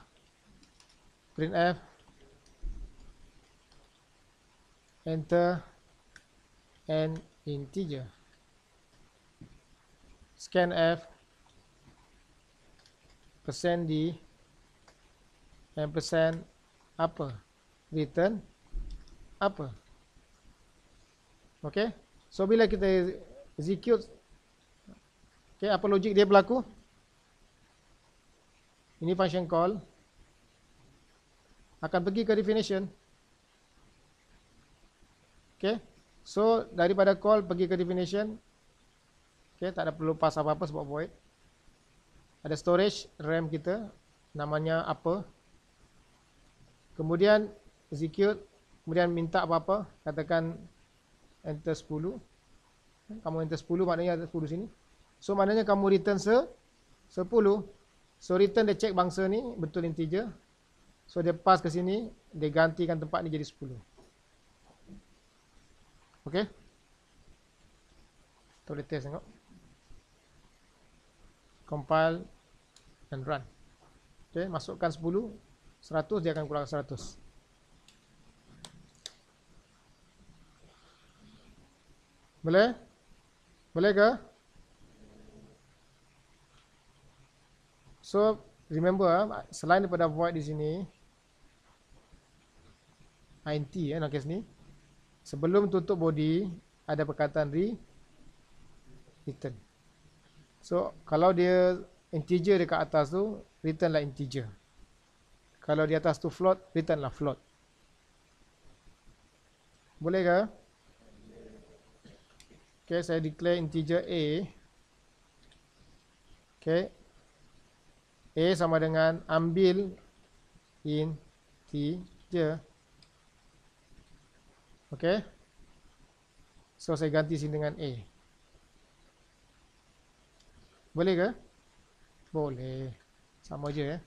Printf enter an integer. Scanf %d and apa? Return apa? Okay. So bila kita execute, okay, apa logik dia berlaku? Ini function call akan pergi ke definition. Okay. So daripada call pergi ke definition. Okay, tak ada perlu pass apa-apa sebab void. Ada storage RAM kita, namanya apa. Kemudian execute, kemudian minta apa-apa, katakan enter 10. Kamu enter 10 maknanya ada 10 sini. So maknanya kamu return 10. So return dia check bangsa ni betul integer. So dia pass ke sini, dia gantikan tempat ni jadi 10. Okay. Kita boleh test tengok. Compile and run. Okay, masukkan 10, 100 dia akan keluar 100. Boleh? Boleh ke? So, remember selain daripada void di sini, int dalam kes ni, sebelum tutup body ada perkataan return. So, kalau dia integer dekat atas tu, return lah integer. Kalau di atas tu float, return lah float. Boleh ke? Okay, saya declare integer A. Okay. A sama dengan ambil integer. Okay. So, saya ganti sini dengan A. Boleh ke? Boleh. Sama je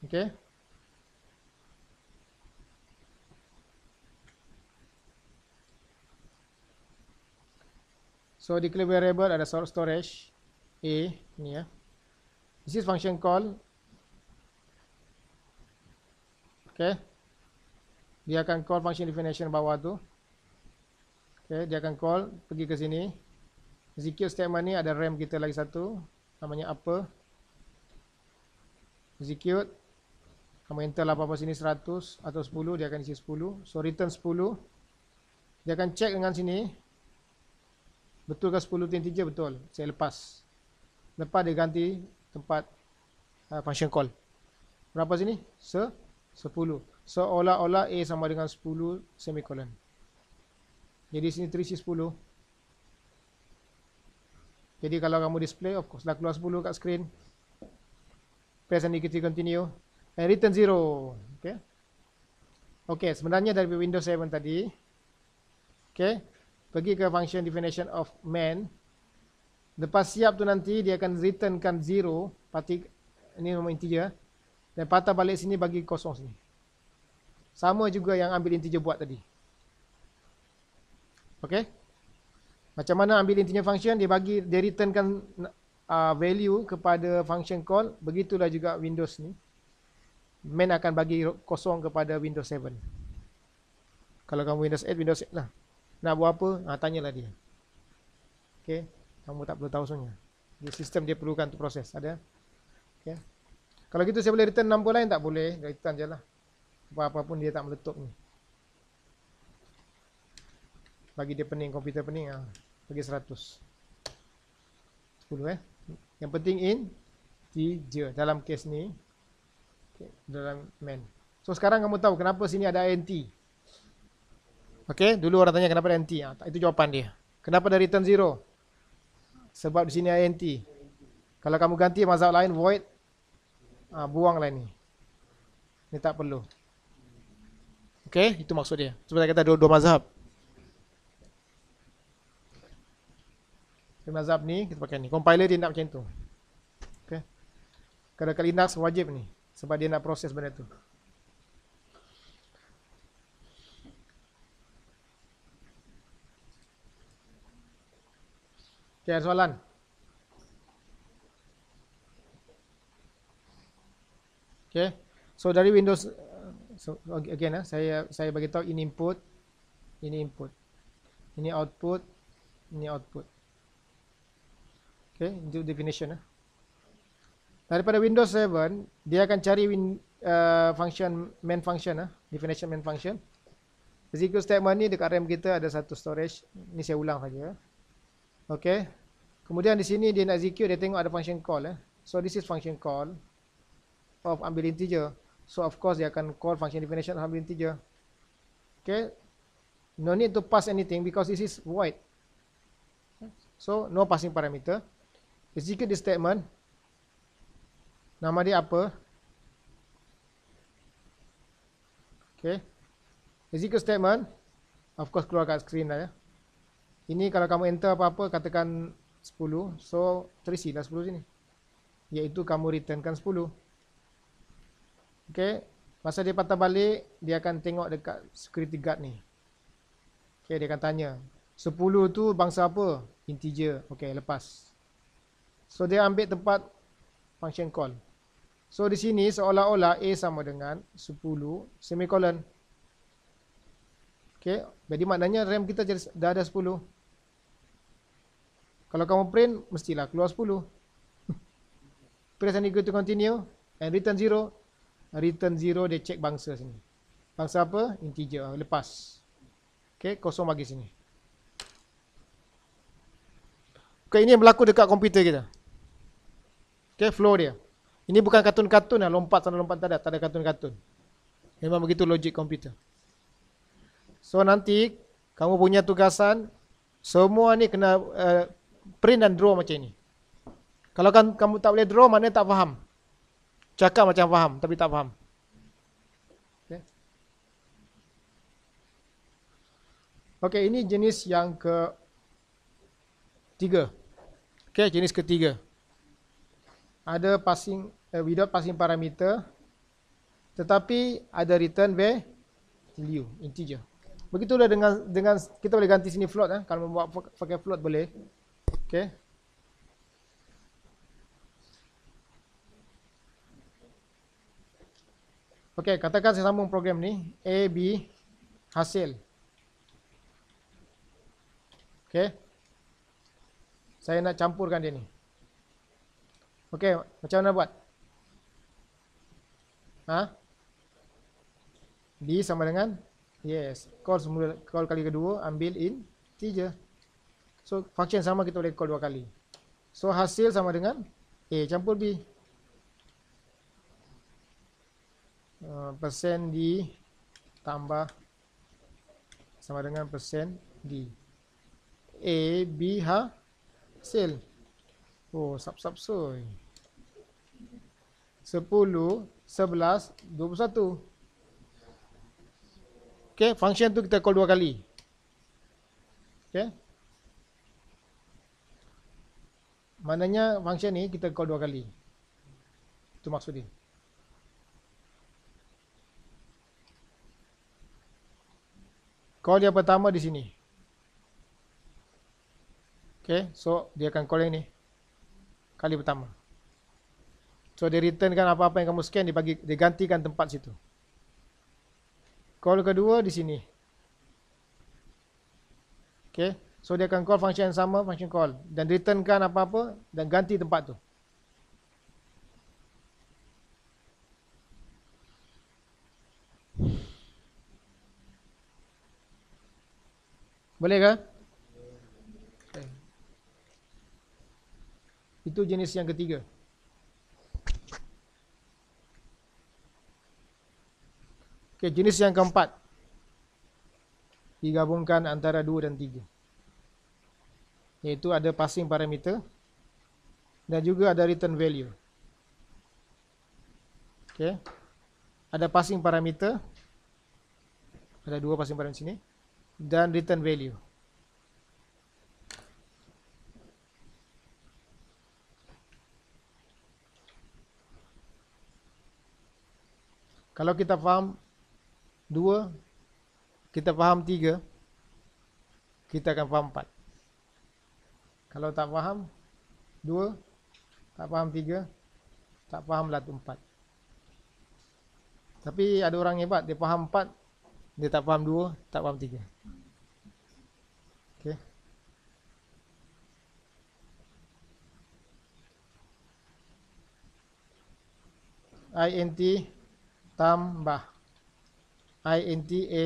Okay. So declare variable ada storage A ni This is function call. Okay. Dia akan call function definition bawah tu. Okay, dia akan call pergi ke sini. Execute statement ni ada RAM kita lagi satu namanya apa. Execute. Kamu enter lah apa-apa sini 100 atau 10, dia akan isi 10. So return 10. Dia akan check dengan sini. Betul ke 10 tu integer? Betul. Saya lepas. Lepas dia ganti tempat function call. Berapa sini? 10. Seolah-olah A sama dengan 10 semicolon. Jadi sini terisi 10. Jadi kalau kamu display, of course dah keluar 10 kat screen. Press and continue. And return 0. Okay. Okay, sebenarnya dari Windows 7 tadi. Okay. Pergi ke function definition of main. Lepas siap tu nanti, dia akan returnkan 0. Ini nombor integer. Dan patah balik sini bagi kosong sini. Sama juga yang ambil integer buat tadi. Okay. Macam mana ambil integer function, dia returnkan value kepada function call. Begitulah juga Windows ni. Main akan bagi kosong kepada Windows 7. Kalau kamu Windows 8, Windows 8 lah. Nak buat apa? Tanyalah dia. Okay. Kamu tak perlu tahu sebenarnya. Di sistem dia perlukan untuk proses. Ada? Okay. Kalau gitu saya boleh return nombor lain? Tak boleh. Return je lah. Apa-apa pun dia tak meletup ni. Bagi dia pening, komputer pening. Bagi 100. 10 Yang penting integer. Dalam case ni. Okay. Dalam main. So sekarang kamu tahu kenapa sini ada int. Okey, dulu orang tanya kenapa ada int. Itu jawapan dia. Kenapa ada return 0? Sebab di sini ada int. Kalau kamu ganti mazhab lain void, buanglah ni. Ini tak perlu. Okey, itu maksud dia. Sebenarnya kita ada dua mazhab. Mazhab ni kita pakai ni. Compiler dia nak macam tu. Okey. Kalau kat Linux wajib ni sebab dia nak proses benda tu. Okay, ada soalan? Okay. So dari Windows again saya bagi tahu ini input, ini output, ini output. Okay, itu definition. Daripada Windows 7, dia akan cari function main function, definition main function. Execute statement ni dekat RAM kita ada satu storage. Ni saya ulang saja. Okay. Kemudian di sini dia nak execute, dia tengok ada function call. So this is function call of ambil integer. So of course dia akan call function definition of ambil integer. Okay. No need to pass anything because this is void. So no passing parameter. Execute this statement. Nama dia apa? Okay. Execute statement. Of course keluar kat screen lah ya. Ini kalau kamu enter apa-apa katakan 10. So terisilah 10 sini. Iaitu kamu returnkan 10. Okay. Masa dia patah balik, dia akan tengok dekat security guard ni. Okay, dia akan tanya. 10 tu bangsa apa? Integer. Okay, lepas. So dia ambil tempat function call. So di sini seolah-olah A sama dengan 10 semicolon. Okay, jadi maknanya RAM kita dah ada 10. Kalau kamu print, mestilah keluar 10. Press and equal to continue and return 0. Return 0 dia check bangsa sini. Bangsa apa? Integer. Lepas. Okay, kosong bagi sini. Okay, ini yang berlaku dekat komputer kita. Okay, flow dia. Ini bukan kartun-kartun lah, lompat sana lompat tak ada kartun-kartun. Memang begitu logik komputer. So nanti kamu punya tugasan semua ni kena print dan draw macam ni. Kalau kamu tak boleh draw, maknanya tak faham. Cakap macam faham tapi tak faham. Okay. Okay, ini jenis yang ketiga. Okay, jenis ketiga. Ada passing without passing parameter, tetapi ada return value integer. Begitulah dengan kita boleh ganti sini float. Kalau mau buat pakai float boleh. Okay. Okay, katakan saya sambung program ni A, B, hasil. Okay. Saya nak campurkan dia ni. Okay, macam mana buat? B sama dengan, yes, call semula, call kali kedua ambil integer. So function sama kita boleh call dua kali. So hasil sama dengan A campur B. Persen D tambah sama dengan persen D. A, B, hasil. Oh, sub-soy. 10, 11, 21. Okay, function tu kita call dua kali. Okay. Maknanya function ni kita call dua kali. Itu maksud dia. Call yang pertama di sini. Okay, so dia akan call yang ni. Kali pertama. So dia returnkan apa-apa yang kamu scan, dia gantikan tempat situ. Call kedua di sini. Okay, so dia akan call function yang sama, function call, dan returnkan apa-apa dan ganti tempat tu. Boleh ke? Okay. Itu jenis yang ketiga. Okay, jenis yang keempat. Digabungkan antara 2 dan 3. Iaitu ada passing parameter dan juga ada return value. Okay. Ada passing parameter. Ada 2 passing parameter sini. Dan return value. Kalau kita faham 2, kita faham 3, kita akan faham 4. Kalau tak faham 2, tak faham 3, tak faham lah 4. Tapi ada orang hebat, dia faham 4, dia tak faham 2, tak faham 3. Okay. INT tambah INT A,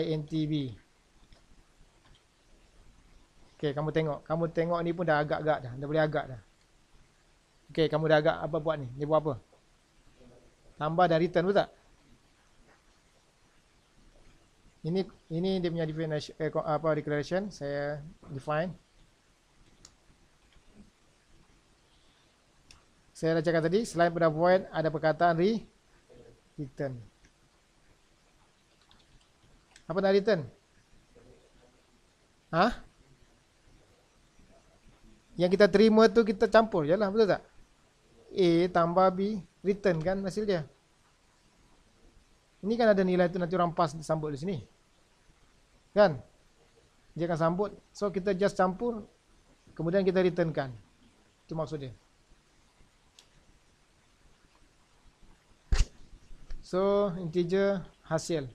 INT B. Okay, kamu tengok ni pun dah agak-agak dah. Dah boleh agak dah. Okay, kamu dah agak apa buat ni? Dia buat apa? Tambah dan return, betul tak? Ini dia punya definition, declaration. Saya define. Saya dah cakap tadi, selain pada void, ada perkataan return. Apa nak return? Yang kita terima tu kita campur je lah, betul tak? A tambah B, return kan hasil dia. Ini kan ada nilai tu, nanti orang pas sambut di sini. Kan? Dia akan sambut. So kita just campur, kemudian kita return kan. Itu maksud dia. So integer hasil.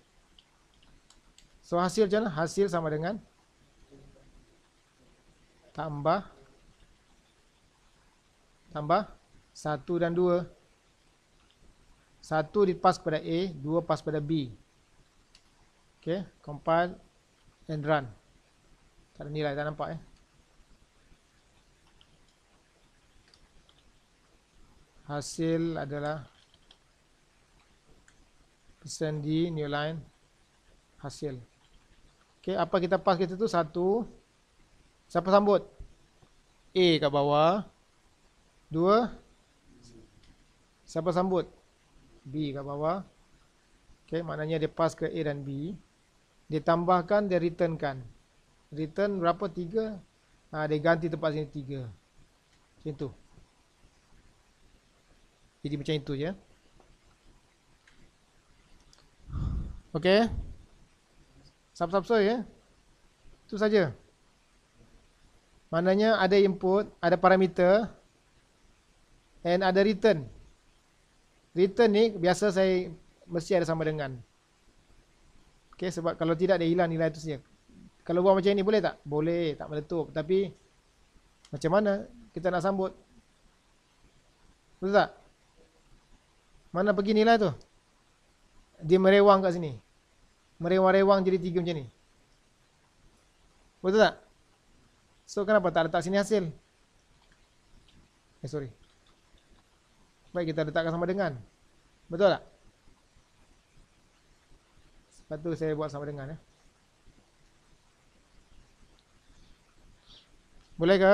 So hasil macam mana? Hasil sama dengan tambah 1 dan 2. 1 dipas kepada A, 2 pas pada B. Okay, compile and run. Tak ada nilai, tak nampak Hasil adalah %D new line hasil. Okay, apa kita pas kita tu 1. Siapa sambut? A kat bawah. 2. Siapa sambut? B kat bawah. Okay, maknanya dia pas ke A dan B. Dia tambahkan, dia returnkan. Return berapa? 3. Dia ganti tempat sini 3. Macam tu. Jadi macam itu je. Okay. Sub-sub ya. Itu saja. Maknanya ada input, ada parameter, and ada return. Return ni biasa saya mesti ada sama dengan. Okay, sebab kalau tidak dia hilang nilai itu saja. Kalau buat macam ni boleh tak? Boleh, tak meletup. Tapi macam mana kita nak sambut? Betul tak? Mana pergi nilai tu? dia merewang kat sini. Merewang-rewang jadi 3 macam ni. Betul tak? So kenapa tak letak sini hasil? Sorry. Baik, kita letakkan sama dengan. Betul tak? Lepas tu saya buat sama dengan. Boleh ke?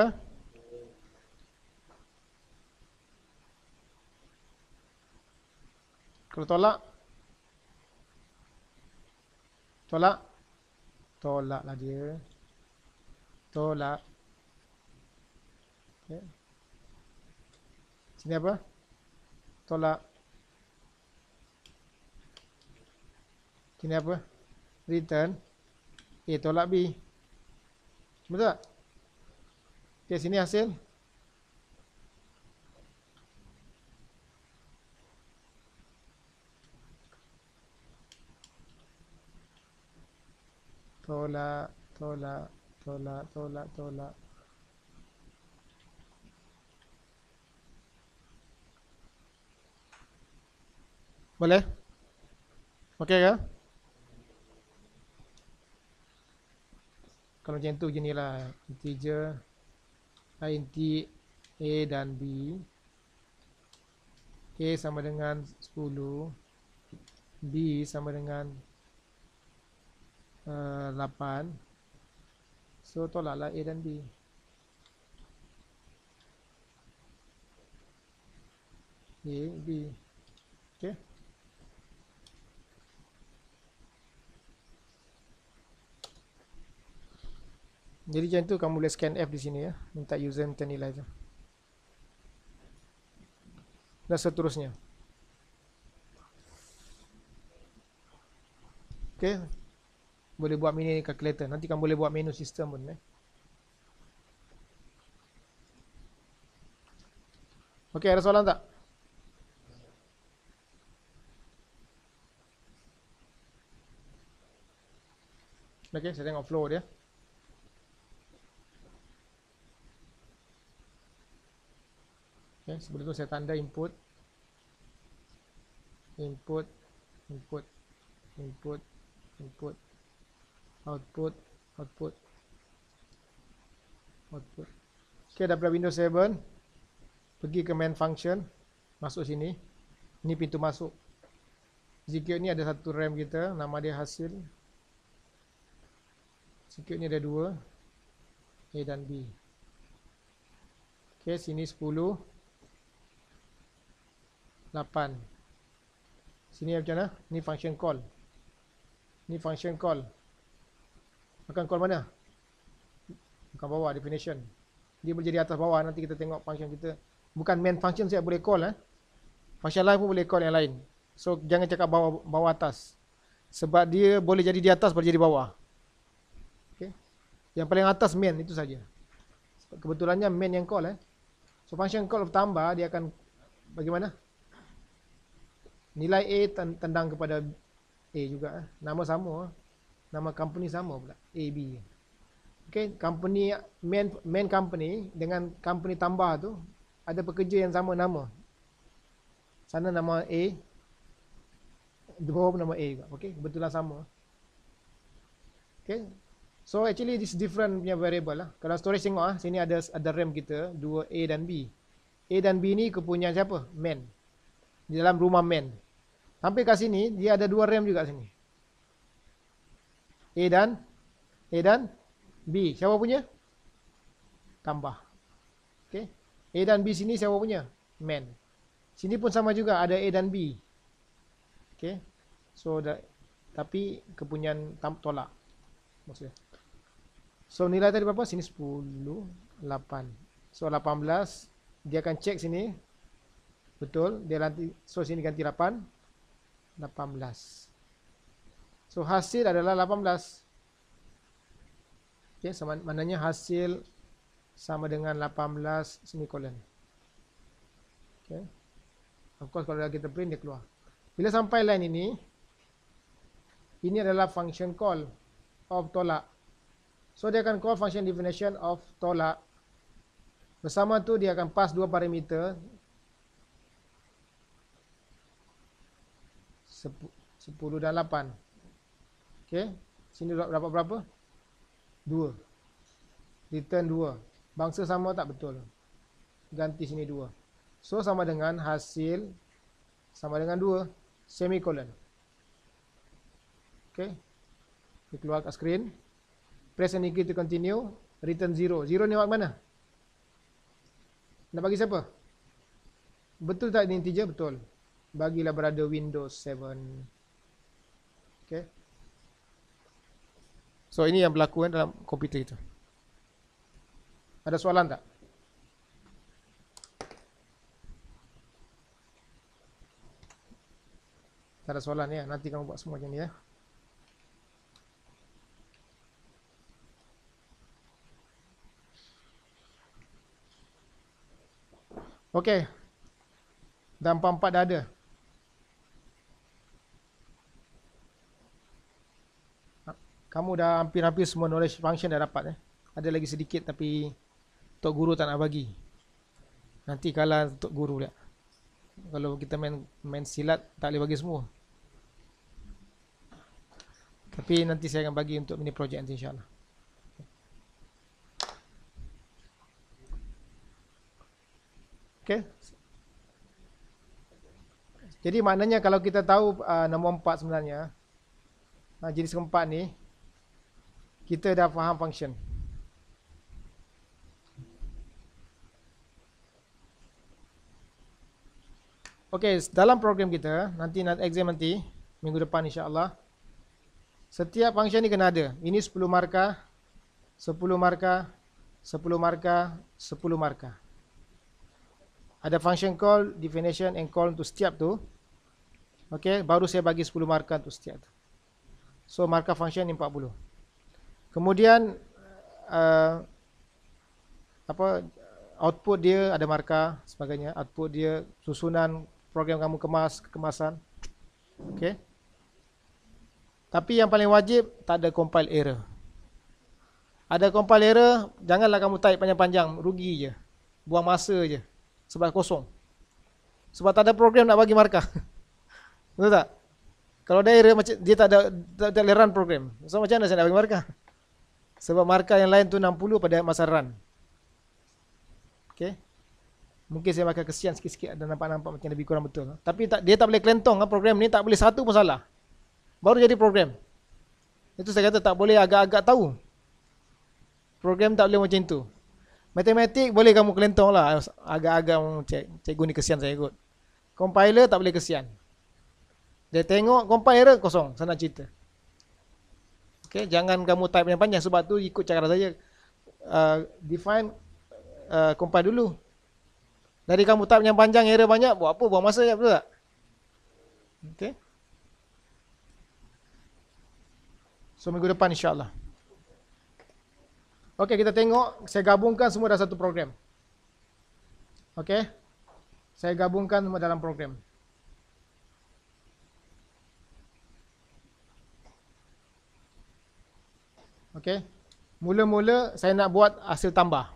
Kalau tolak? Tolak? Tolaklah dia. Tolak. Okay. Sini apa? Tolak. Sini apa? Return. A tolak B. Betul tak? Okay, sini hasil. Tolak, tolak, tolak, tolak, tolak. Boleh? Okey ke? Kalau macam tu ginilah. Integer int A dan B. A sama dengan 10. B sama dengan 8. So tolaklah A dan B. A, B. Okay. Jadi macam tu kamu boleh scan F di sini ya. Minta user minta nilai tu. Dan seterusnya. Okay. Boleh buat mini calculator. Nanti kamu boleh buat menu sistem pun. Okay, ada soalan tak? Okay, saya tengok flow dia. Okay, sebelum tu saya tanda input. Input, input, input, input, output, output, output. Okay, daripada Windows 7, pergi ke main function, masuk sini. Ini pintu masuk. Execute ni ada satu RAM kita, nama dia hasil. Execute ni ada 2, A dan B. Okay, sini 10, 8. Sini macam mana? Ni function call. Ni function call. Akan call mana? Bukan bawah, definition. Dia boleh jadi atas bawah. Nanti kita tengok function kita. Bukan main function saya boleh call. Function lain pun boleh call yang lain. So jangan cakap bawah, bawah atas. Sebab dia boleh jadi di atas, boleh jadi bawah. Okay. Yang paling atas main itu saja. Kebetulannya main yang call. So function call bertambah, dia akan bagaimana? Nilai A tendang kepada A juga. Nama sama. Nama company sama pula. A, B. Okay, company main company dengan company tambah tu ada pekerja yang sama nama. Sana nama A, di bawah pun nama A juga. Okay, kebetulan sama. Okay, so actually this different punya variable lah. Kalau storage tengok sini ada RAM kita 2A dan B. A dan B ni kepunyaan siapa? Main. Di dalam rumah main. Sampai kat sini dia ada 2 RAM juga sini. A dan B. Siapa punya? Tambah. Okay. A dan B sini siapa punya? Main. Sini pun sama juga ada A dan B. Okay. So tapi kepunyaan tolak. Maksudnya. So nilai tadi berapa? Sini 10, 8. So 18. Dia akan cek sini. Betul. Dia nanti. So sini ganti 8. 18. So hasil adalah 18. Okay, sama, maknanya hasil sama dengan 18 semikolon. Okay. Of course kalau kita print dia keluar. Bila sampai line ini adalah function call of tolak. So dia akan call function definition of tolak. Bersama tu dia akan pass 2 parameter. 10 dan 8. Okey, sini dapat berapa? 2. Return 2. Bangsa sama tak? Betul. Ganti sini 2. So sama dengan hasil sama dengan 2, semicolon. Okey. Kita keluar kat screen. Press any key to continue. Return 0. 0 ni awak mana? Nak bagi siapa? Betul tak ini integer? Betul. Bagilah berada Windows 7. Okey. So ini yang berlaku dalam komputer itu. Ada soalan tak? Tak ada soalan ya. Nanti kamu buat semua macam ni ya. Okey. Dan 4 dah ada. Kamu dah hampir-hampir semua knowledge function dah dapat Ada lagi sedikit tapi Tok Guru tak nak bagi. Nanti kalah Tok Guru pula. Kalau kita main silat tak boleh bagi semua. Tapi nanti saya akan bagi untuk mini project nanti insyaAllah. Okay. Jadi maknanya kalau kita tahu nombor 4 sebenarnya, jenis keempat ni, kita dah faham function. Okey, dalam program kita, nanti exam nanti, minggu depan insyaAllah, setiap function ni kena ada. Ini 10 markah, 10 markah, 10 markah, 10 markah. Ada function call, definition and call untuk setiap tu. Okey, baru saya bagi 10 markah untuk setiap tu. So, markah function ni 40. Kemudian, output dia ada markah sebagainya. Output dia, susunan program kamu kemasan. Okey. Tapi yang paling wajib, tak ada compile error. Ada compile error, janganlah kamu type panjang-panjang, rugi je. Buang masa je. Sebab kosong. Sebab tak ada program nak bagi markah. Betul tak? Kalau ada error, dia tak ada run program. So macam mana saya nak bagi markah? Sebab markah yang lain tu 60 pada masa run. Okay. Mungkin saya bakal kesian sikit-sikit dan nampak-nampak macam lebih kurang betul. Tapi dia tak boleh kelentong program ni, tak boleh satu pun salah. Baru jadi program. Itu saya kata tak boleh agak-agak tahu. Program tak boleh macam tu. Matematik boleh kamu kelentong lah. Agak-agak cikgu ni kesian saya ikut. Compiler tak boleh kesian. Dia tengok compiler kosong. Sana cerita. Okay, jangan kamu type yang panjang. Sebab tu ikut cara saya. Define compile dulu. Dari kamu type yang panjang, error banyak, buat apa? Buang masa je, betul tak? Okay. So minggu depan insyaAllah. Okey, kita tengok. Saya gabungkan semua dalam satu program. Okey. Saya gabungkan semua dalam program. Okey. Mula-mula saya nak buat hasil tambah.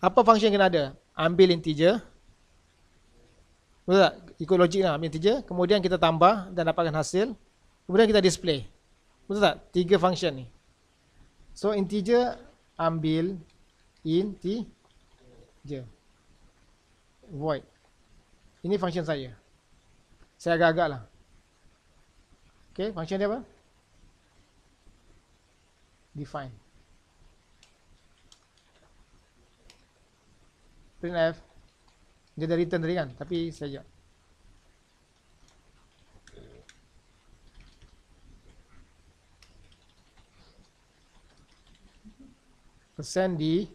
Apa function yang kena ada? Ambil integer. Betul tak? Ikut logik lah. Ambil integer. Kemudian kita tambah dan dapatkan hasil. Kemudian kita display. Betul tak? 3 function ni. So, integer ambil integer. Void. Ini function saya. Saya agak-agak lah. Okay, function dia apa? Define. Printf. Dia dah return tadi kan? Tapi saya jawab. Percent di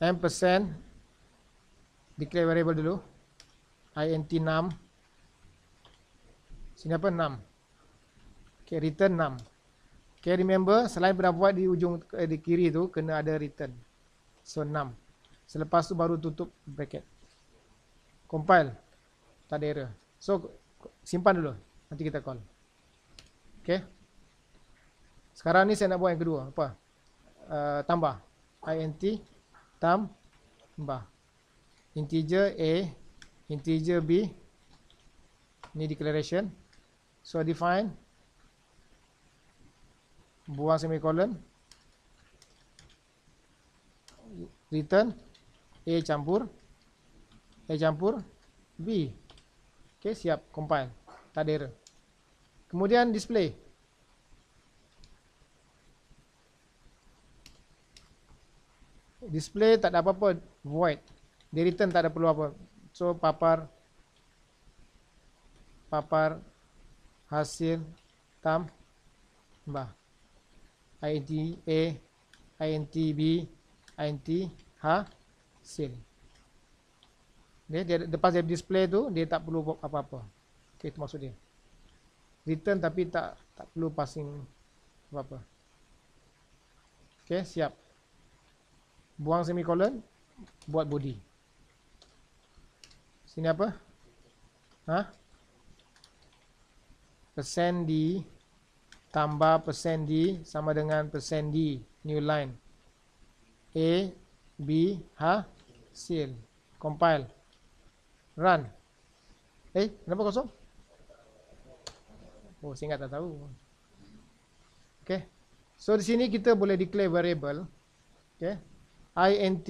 %, declare variable dulu, int 6, sini apa 6, ok, return 6. Ok, remember selain pernah buat di ujung di kiri tu kena ada return, so 6. Selepas tu baru tutup bracket, compile, tak ada error. So simpan dulu, nanti kita call. Ok, sekarang ni saya nak buat yang kedua, apa? Tambah int tambah integer a, integer b, ni declaration, So define, buang semicolon, return A campur B. Okay, siap, compile, tak ada error. Kemudian display. Display tak ada apa-apa, void. Dia return tak ada perlu apa. So papar hasil tambah int A, int B, int hasil. Dia lepas dia display tu, dia tak perlu apa-apa. Okay, itu maksud dia. Return tapi tak perlu passing apa-apa. Okay, siap. Buang semicolon, buat body. Sini apa? Persen D tambah persen D sama dengan persen D, new line. A, B, hasil. Compile. Run. Kenapa kosong? Oh, saya ingat tak tahu. Okay. So di sini kita boleh declare variable. Okay. int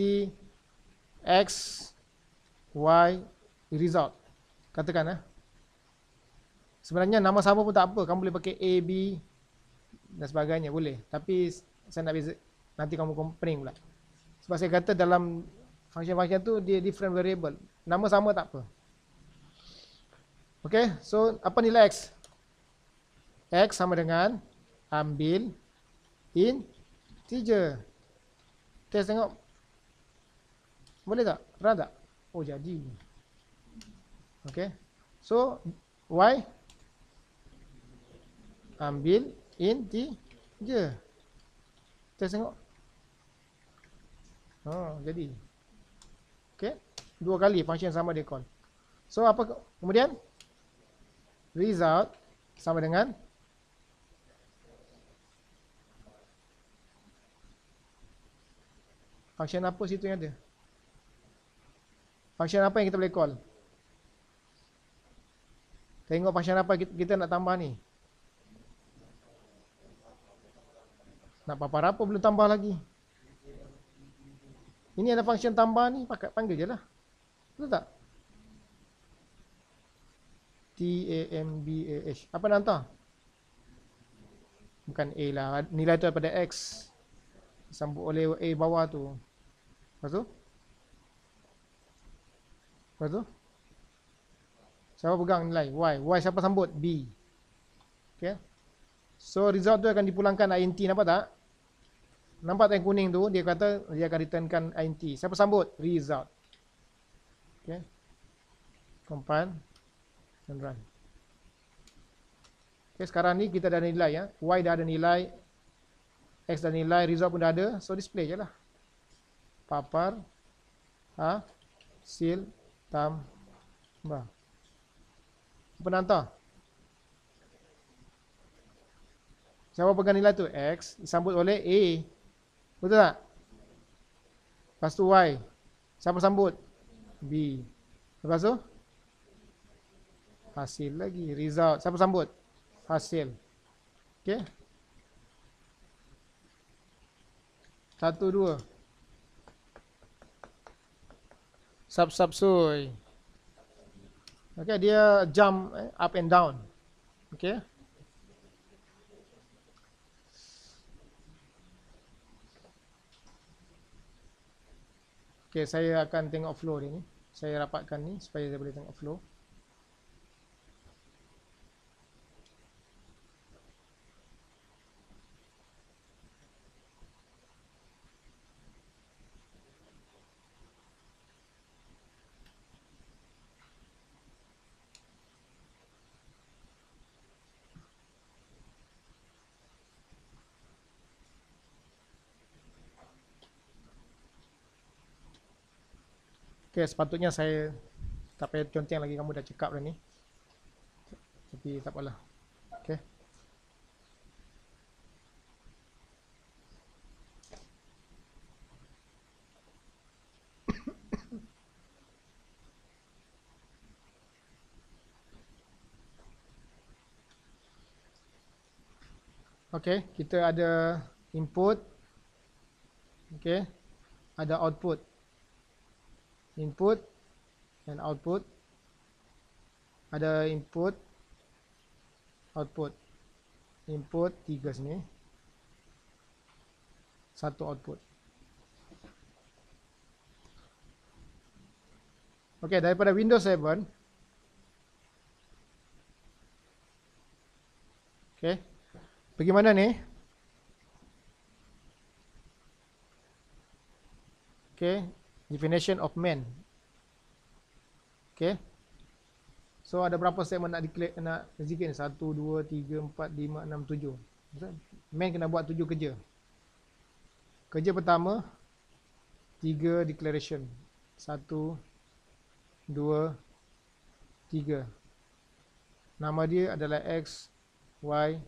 x y result. Katakan sebenarnya nama sama pun tak apa. Kamu boleh pakai A, B dan sebagainya, boleh. Tapi saya nak beza, nanti kamu komplain pula. Sebab saya kata dalam function-function tu dia different variable. Nama sama tak apa. Okay, so apa nilai X? X sama dengan ambil integer. Test tengok. Boleh tak? Run tak? Oh, jadi. Okay. So, Y ambil integer. Test tengok. Jadi. Okay. 2 kali function sama dia call. So, apa kemudian? Result sama dengan function apa situ yang ada? Function apa yang kita boleh call? Tengok function apa kita nak tambah ni. Nak papar apa belum tambah lagi. Ini ada function tambah ni, panggil je lah. Betul tak? tambah. Apa nak hantar? Bukan A lah. Nilai tu daripada X. Sambut oleh A bawah tu. Lepas tu? Siapa pegang nilai? Y. Y siapa sambut? B. Okay. So result tu akan dipulangkan int. Nampak tak? Nampak tak yang kuning tu? Dia kata dia akan returnkan int. Siapa sambut? Result. Okay. Compile dan run. Okay, sekarang ni kita dah ada nilai ya. Y dah ada nilai, X dah nilai, result pun dah ada. So display je lah. Papar hasil tambah. Apa nak hantar? Siapa pegang nilai tu? X disambut oleh A. Betul tak? Lepas tu Y. Siapa sambut? B. Lepas tu? Hasil lagi. Result. Siapa sambut? Hasil. Okay. 1, 2. Sub-sub-soy. Okay, dia jump up and down. Okay. Okay, saya akan tengok flow dia ni. Saya rapatkan ni supaya saya boleh tengok flow. Okay, sepatutnya saya tak payah conteng lagi, kamu dah cakap dah ni. Tapi tak apalah. Okay. Okey, kita ada input, okey, ada output. Input dan output. Ada input, output. Input 3 sini. 1 output. Okey, daripada Windows 7. Okey. Bagaimana ni? Okey, definition of main. Okey. So ada berapa segmen nak declare, nak execute? 1 2 3 4 5 6 7. Main kena buat 7 kerja. Kerja pertama 3 declaration. 1 2 3. Nama dia adalah X Y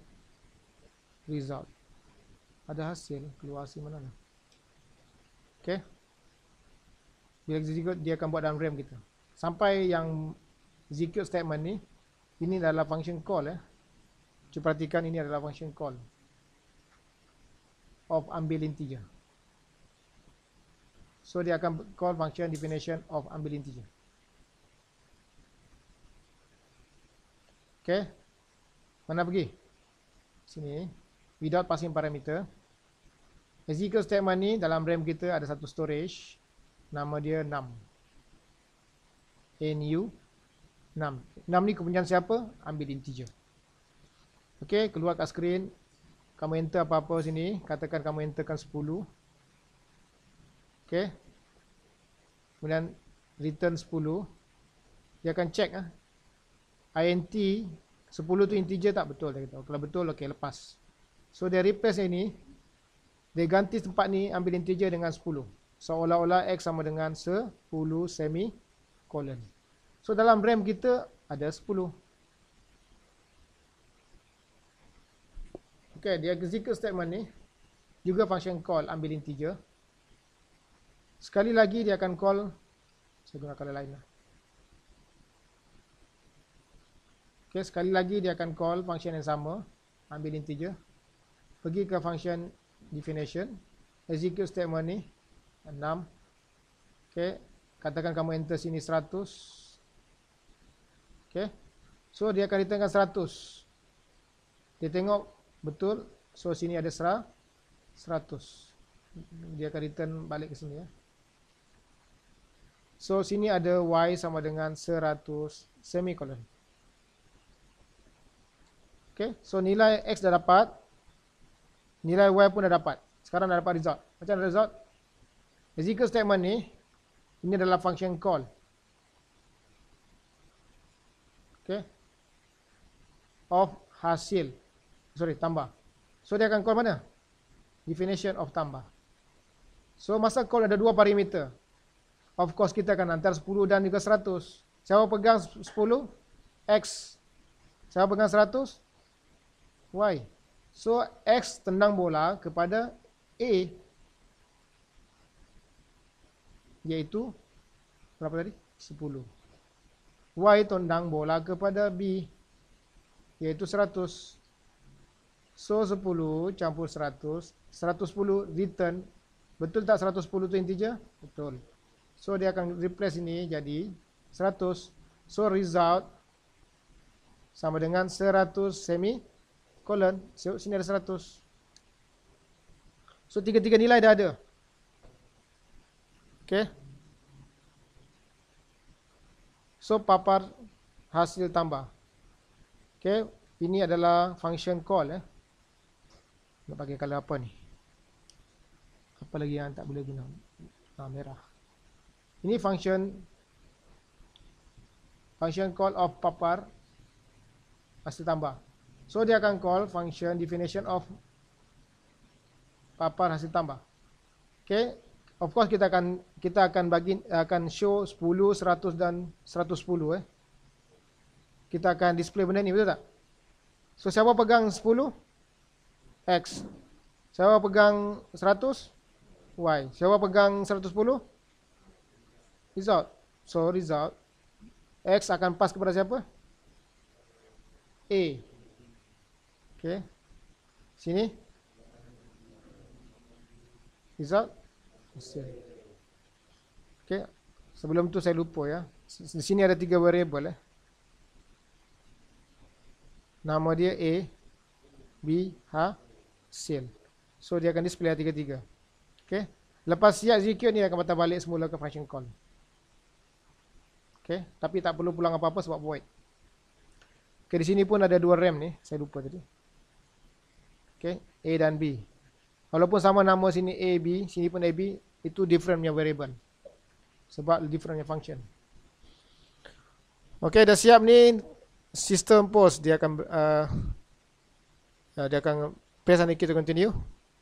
result. Ada hasil, keluar hasil mana lah. Okey. Bila execute dia akan buat dalam RAM kita. Sampai yang execute statement ni, ini adalah function call Cuba perhatikan, ini adalah function call of ambil integer. So dia akan call function definition of ambil integer. Okay, mana pergi? Sini, without passing parameter. Execute statement ni dalam RAM kita ada satu storage, nama dia num. NU num. Num ni kepunyaan siapa? Ambil integer. Okay, keluar kat screen. Kamu enter apa-apa sini. Katakan kamu enterkan 10. Okay. Kemudian return 10. Dia akan check int 10 tu integer tak? Betul dia kata. Kalau betul, okay, lepas. So dia replace ini. Dia ganti tempat ni ambil integer dengan 10. Seolah-olah X sama dengan 10 semicolon. So dalam RAM kita ada 10. Okay, dia execute statement ni. Juga function call ambil integer. Sekali lagi dia akan call. Saya guna color lain lah. Okay, sekali lagi dia akan call function yang sama. Ambil integer. Pergi ke function definition. Execute statement ni. 6. Okay, katakan kamu enter sini 100. Okay, so dia akan returnkan 100. Dia tengok betul. So sini ada 100. Dia akan return balik ke sini So sini ada Y sama dengan 100 semicolon. Okay, so nilai X dah dapat. Nilai Y pun dah dapat. Sekarang dah dapat result. Macam mana result? Execute statement ni. Ini adalah function call. Okay. Of hasil. Sorry, tambah. So dia akan call mana? Definition of tambah. So masa call ada dua parameter. Of course kita akan hantar 10 dan juga 100. Siapa pegang 10? X. Siapa pegang 100? Y. So X tendang bola kepada A. Iaitu berapa tadi? 10. Y tendang bola kepada B. Iaitu 100. So 10 campur 100. 110 return. Betul tak 110 tu integer? Betul. So dia akan replace ini jadi 100. So result sama dengan 100 semicolon. Sini ada 100. So tiga-tiga nilai dah ada. Okay. So papar hasil tambah. Okay. Ini adalah function call. Nak pakai color apa ni? Apa lagi yang tak boleh guna? Merah. Ini function call of papar hasil tambah. So dia akan call function definition of papar hasil tambah. Okay. Of course kita akan show 10, 100 dan 110 Kita akan display benda ni, betul tak? So siapa pegang 10? X. Siapa pegang 100? Y. Siapa pegang 110? Result. So result X akan pass kepada siapa? A. Okay. Sini result hasil. Okey. Sebelum tu saya lupa ya. Di sini ada 3 variable Nama dia A, B, hasil. So dia akan display 3-3. Okey. Lepas siap execute ni akan patah balik semula ke function call. Okey, tapi tak perlu pulang apa-apa sebab void. Okey, di sini pun ada 2 RAM ni, saya lupa tadi. Okey, A dan B. Walaupun sama nama sini A, B, sini pun A, B, itu different punya variable. Sebab different punya function. Okey, dah siap ni system post dia akan press and key to continue.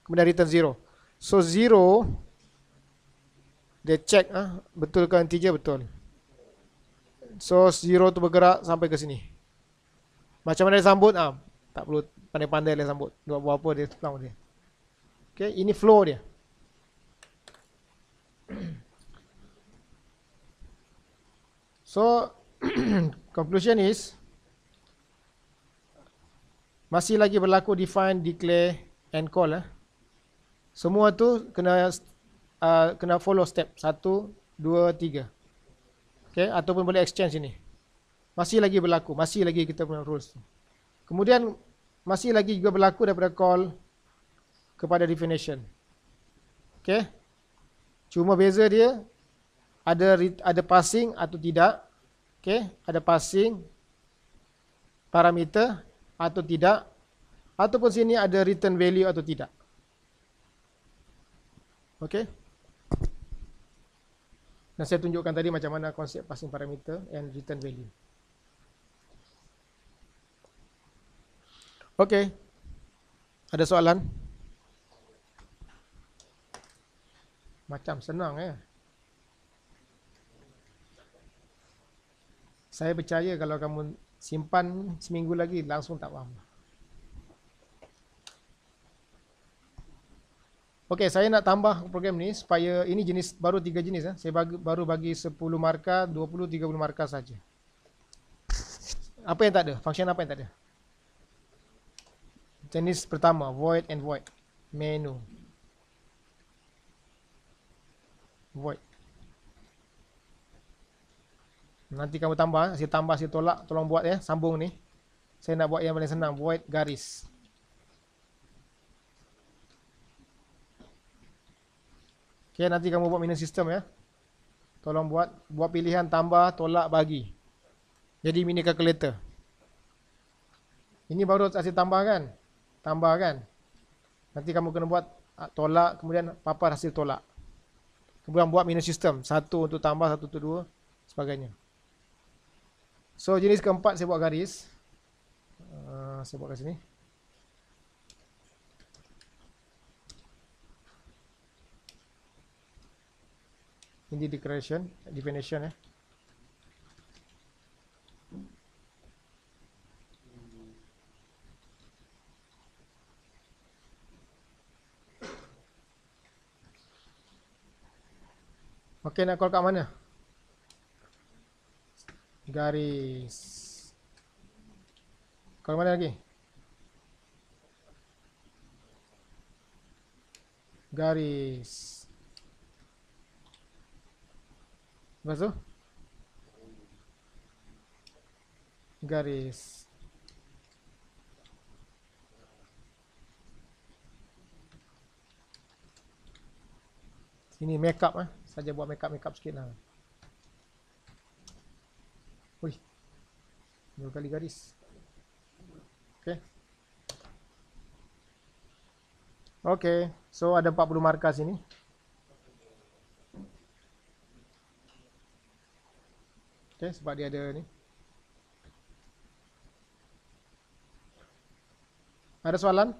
Kemudian return 0. So 0 dia check betul ke integer, betul. So 0 tu bergerak sampai ke sini. Macam mana dia sambut? Tak perlu pandai-pandai dia sambut. Buat apa dia pelang dia. Okay, ini flow dia. So conclusion is masih lagi berlaku define, declare and call. Semua tu kena follow step 1, 2, 3. Okay, ataupun boleh exchange ini. Masih lagi berlaku, masih lagi kita punya rules. Kemudian masih lagi juga berlaku daripada call kepada definition. Okay. Cuma beza dia ada passing atau tidak. Okay, ada passing parameter atau tidak, ataupun sini ada return value atau tidak. Okay. Dan saya tunjukkan tadi macam mana konsep passing parameter and return value. Okay. Ada soalan? Macam senang Saya percaya kalau kamu simpan seminggu lagi langsung tak faham. Okey, saya nak tambah program ni supaya ini jenis baru 3 jenis Saya baru bagi 10 markah, 20, 30 markah saja. Apa yang tak ada? Function apa yang tak ada? Jenis pertama, void and void. Menu. Void. Nanti kamu tambah, saya tolak, tolong buat sambung ni. Saya nak buat yang paling senang, void garis. Okay, nanti kamu buat menu sistem Tolong buat pilihan tambah, tolak, bagi. Jadi mini calculator. Ini baru saya tambah kan? Tambah kan? Nanti kamu kena buat tolak, kemudian papar hasil tolak. Kemudian buat menu sistem, 1 untuk tambah, 1 untuk 2, sebagainya. So jenis keempat saya buat garis. Saya buat kat sini. Ini declaration, definition Okey, nak call kat mana? Garis. Call mana lagi? Garis. Lepas tu? Garis. Sini makeup saja buat makeup sikit lah. Wih. 2 kali garis. Okey. Okey, so ada 40 markah sini. Okey, sebab dia ada ni. Ada soalan?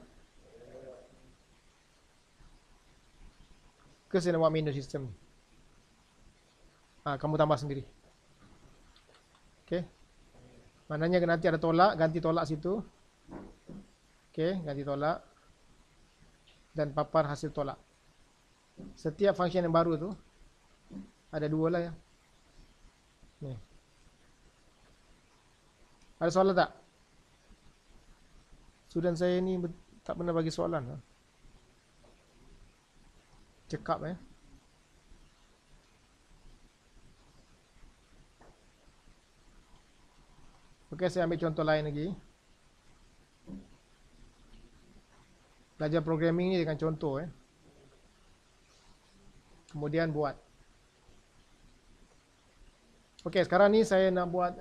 Ke saya nak buat menu sistem ni? Kamu tambah sendiri. Okey. Maknanya nanti ada tolak, ganti tolak situ. Okey, ganti tolak. Dan papar hasil tolak. Setiap function yang baru tu ada 2 lah Ni. Ada soalan tak? Student saya ni Tak pernah bagi soalan lah. Cekap Okey, saya ambil contoh lain lagi. Belajar programming ni dengan contoh Kemudian buat. Okey, sekarang ni saya nak buat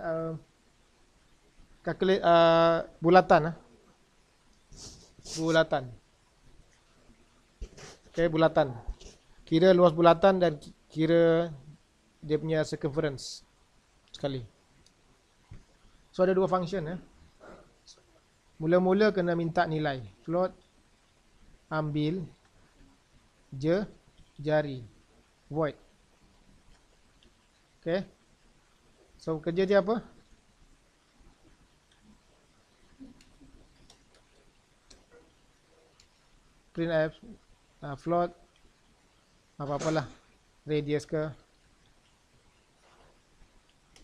bulatan. Bulatan. Okey, bulatan. Kira luas bulatan dan kira dia punya circumference sekali. So ada dua function Mula-mula kena minta nilai. Float ambil jari. Void. Okay. So kerja dia apa? Printf float apa-apalah, radius ke.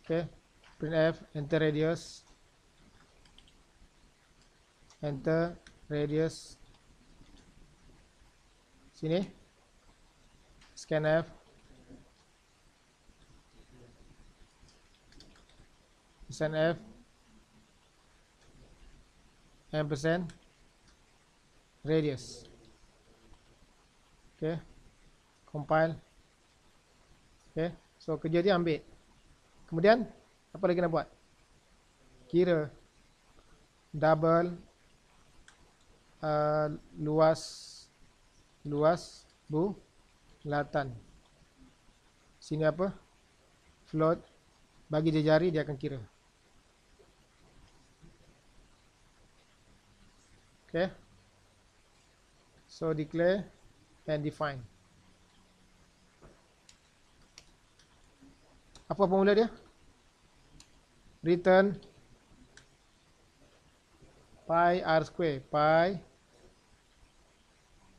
Okay. Printf enter radius. Enter radius. Sini. Scanf. Scanf. Ampersand radius. Okay. Compile. Okay. So kerja dia ambil. Kemudian apa lagi nak buat? Kira double luas bulatan. Sini apa? Float. Bagi dia jari, dia akan kira. Okay. So declare and define. Apa formula dia? Return pi r square. Pi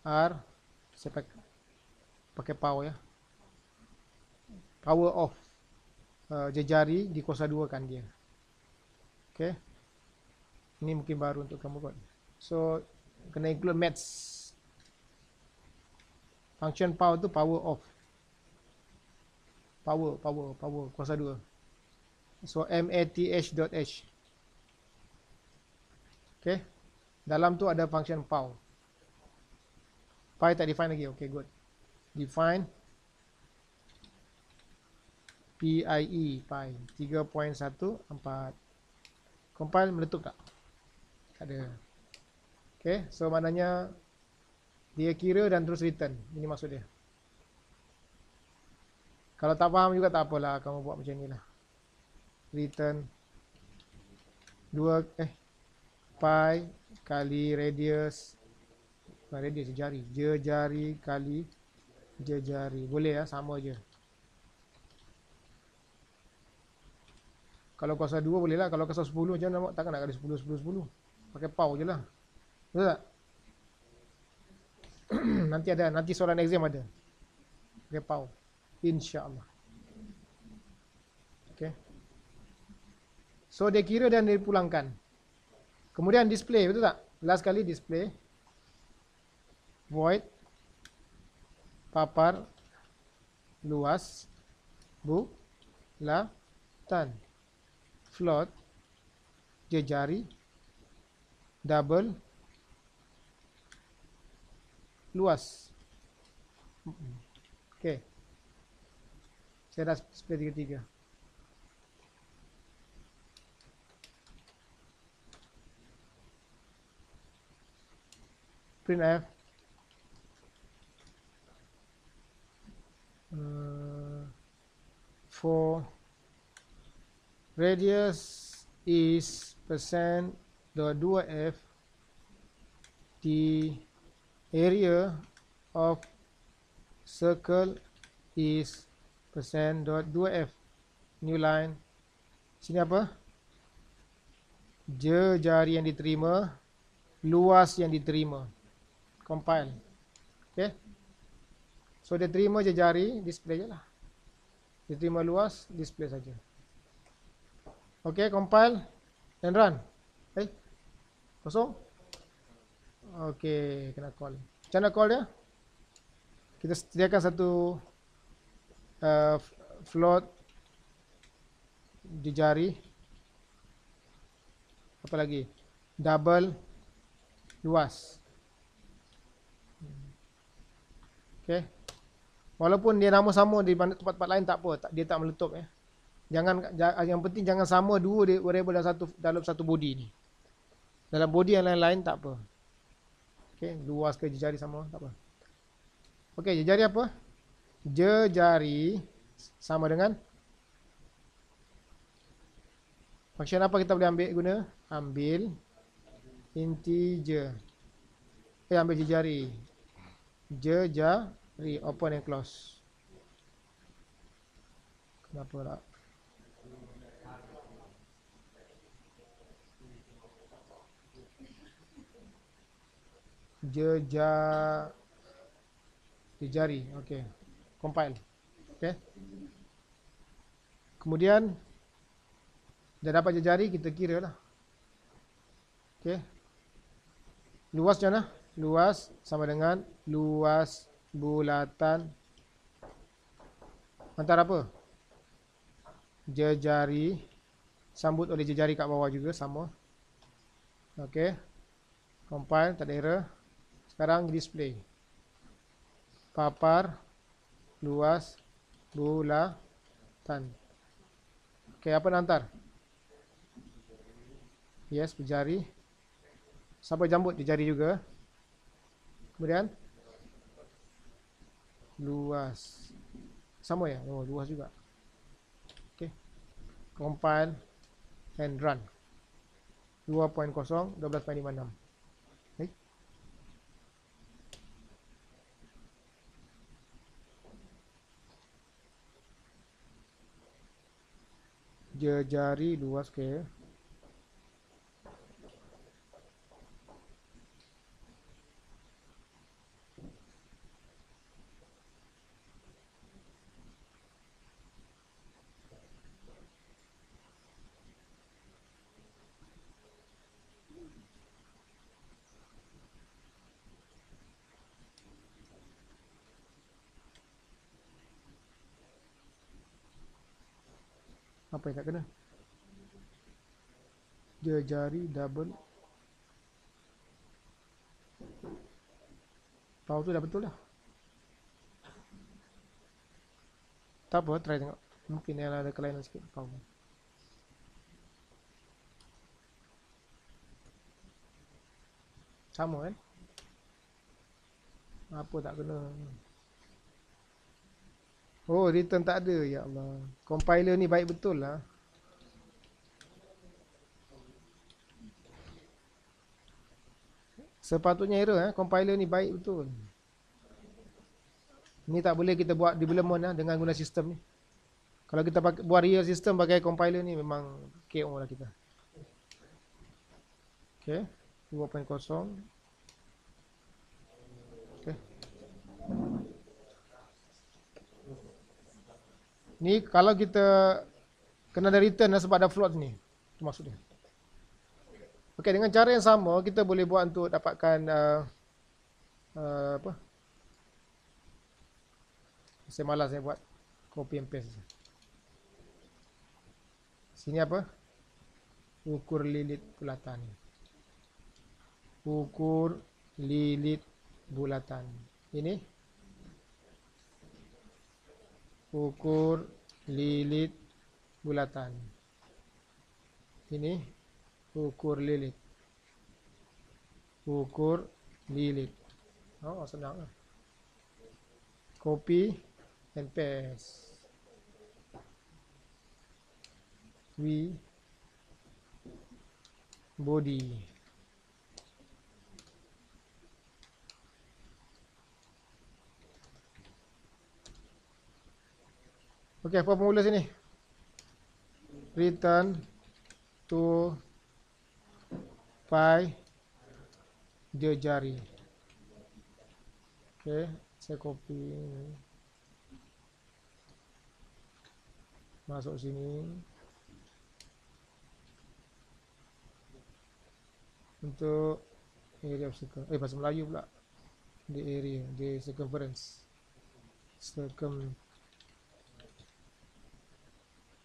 r, saya pakai power power of jari dikuasa 2 kan dia. Okay. Ini mungkin baru untuk kamu kot. So kena include maths. Function power tu power of. Power kuasa 2. So math.h. Okay. Dalam tu ada function pow. Pi tak define lagi. Okay, good. Define PIE pi 3.14. Compile meletup tak? Tak ada. Okay, so maknanya dia kira dan terus return. Ini maksud dia. Kalau tak faham juga tak apalah, kamu buat macam ni lah. Return 2 pi kali radius, bukan radius, jari. Jari kali jari. Boleh sama je. Kalau kuasa 2 boleh lah. Kalau kuasa 10 macam mana? Takkan nak ada 10. Pakai pow je lah. Betul tak? Nanti soalan exam ada. Pakai pow. InsyaAllah. Okay. So dia kira dan dia pulangkan. Kemudian display, betul tak? Last kali display. Void. Papar. Luas. Bulatan. Float. Jari. Double. Luas. Okay. Saya dah display tiga-tiga. Printf for radius is %.2f, the area of circle is %.2f. New line. Sini apa? Jari yang diterima, luas yang diterima. Compile. Okay. So dia terima je jari, display je lah. Dia terima luas, display saja. Okay, compile and run. Kosong. Okey, kena call. Macam mana call dia? Kita sediakan satu uh, float jejari. Apa lagi? Double luas. Okey. Walaupun dia nama sama di tempat-tempat lain tak apa, dia tak meletup ya. Yang penting jangan sama dua variable dalam satu body ni. Dalam body yang lain-lain tak apa. Okey, luas ke jejari sama tak apa. Okey, jejari apa? Jejari sama dengan function apa kita boleh ambil guna? Ambil integer. Ambil jejari. Jejari open and close. Kenapa tak? Jejari. Okey. Compile. Okey. Kemudian dah dapat jejari, kita kira lah. Okey. Luas macam mana? Luas sama dengan luas bulatan antara apa? Jejari sambut oleh jejari kat bawah juga sama. Okey. Compile, tak ada error. Sekarang display. Papar luas bulatan. Okey, apa nak hantar? Yes, berjari. Sampai jambut jejari juga. Kemudian luas. Sama ya? Oh, luas juga. Okey. Compile and run. 2.0 12.56. Okey. Jejari luas ke? Apa yang tak kena? Jejari double. Power tu dah betul dah. Tak apa, try tengok. Mungkin yang ada kelainan sikit power. Sama kan? Apa tak kena? Oh, return tak ada. Ya Allah. Compiler ni baik betul lah. Sepatutnya error compiler ni baik betul. Ni tak boleh kita buat development dengan guna sistem ni. Kalau kita buat real system pakai compiler ni memang KO lah kita. Okey. 2.0. Okey. Ni kalau kita kena ada return sebab ada float ni. Itu maksudnya. Okey, dengan cara yang sama kita boleh buat untuk dapatkan apa? Saya malas saya buat copy and paste. Sini apa? Ukur lilit bulatan. Ukur lilit bulatan. Ini ukur lilit bulatan. Ini ukur lilit. Ukur lilit. Oh, senang lah. Copy and paste. Body. Okey, apa formula sini? Return to pi jejari. Okey, saya copy ini. Masuk sini. Untuk area of circle. Bahasa Melayu pula. The area, the circumference.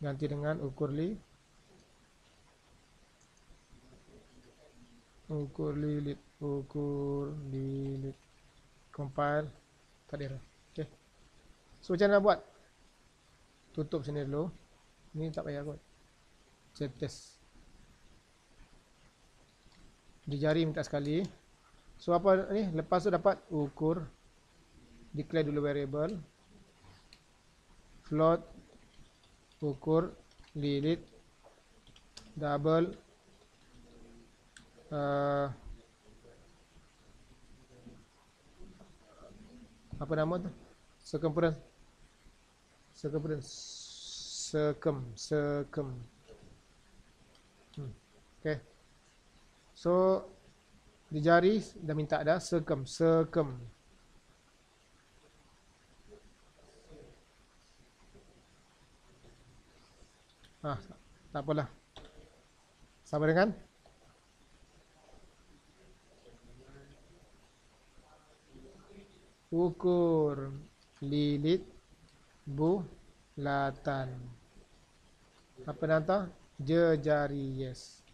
Ganti dengan ukur lilit. Compile. Tak ada error. Okay. So macam mana nak buat? Tutup sini dulu. Ni tak payah kot. Saya test. Di jari minta sekali. So apa ni? Lepas tu dapat ukur. Declare dulu variable. Float. Ukur. Lilit. Double. Apa nama tu? Circum. Okay. So di jari dah minta dah circum. Tak apalah. Sama dengan ukur lilit bulatan. Apa nanti? Jejari, yes.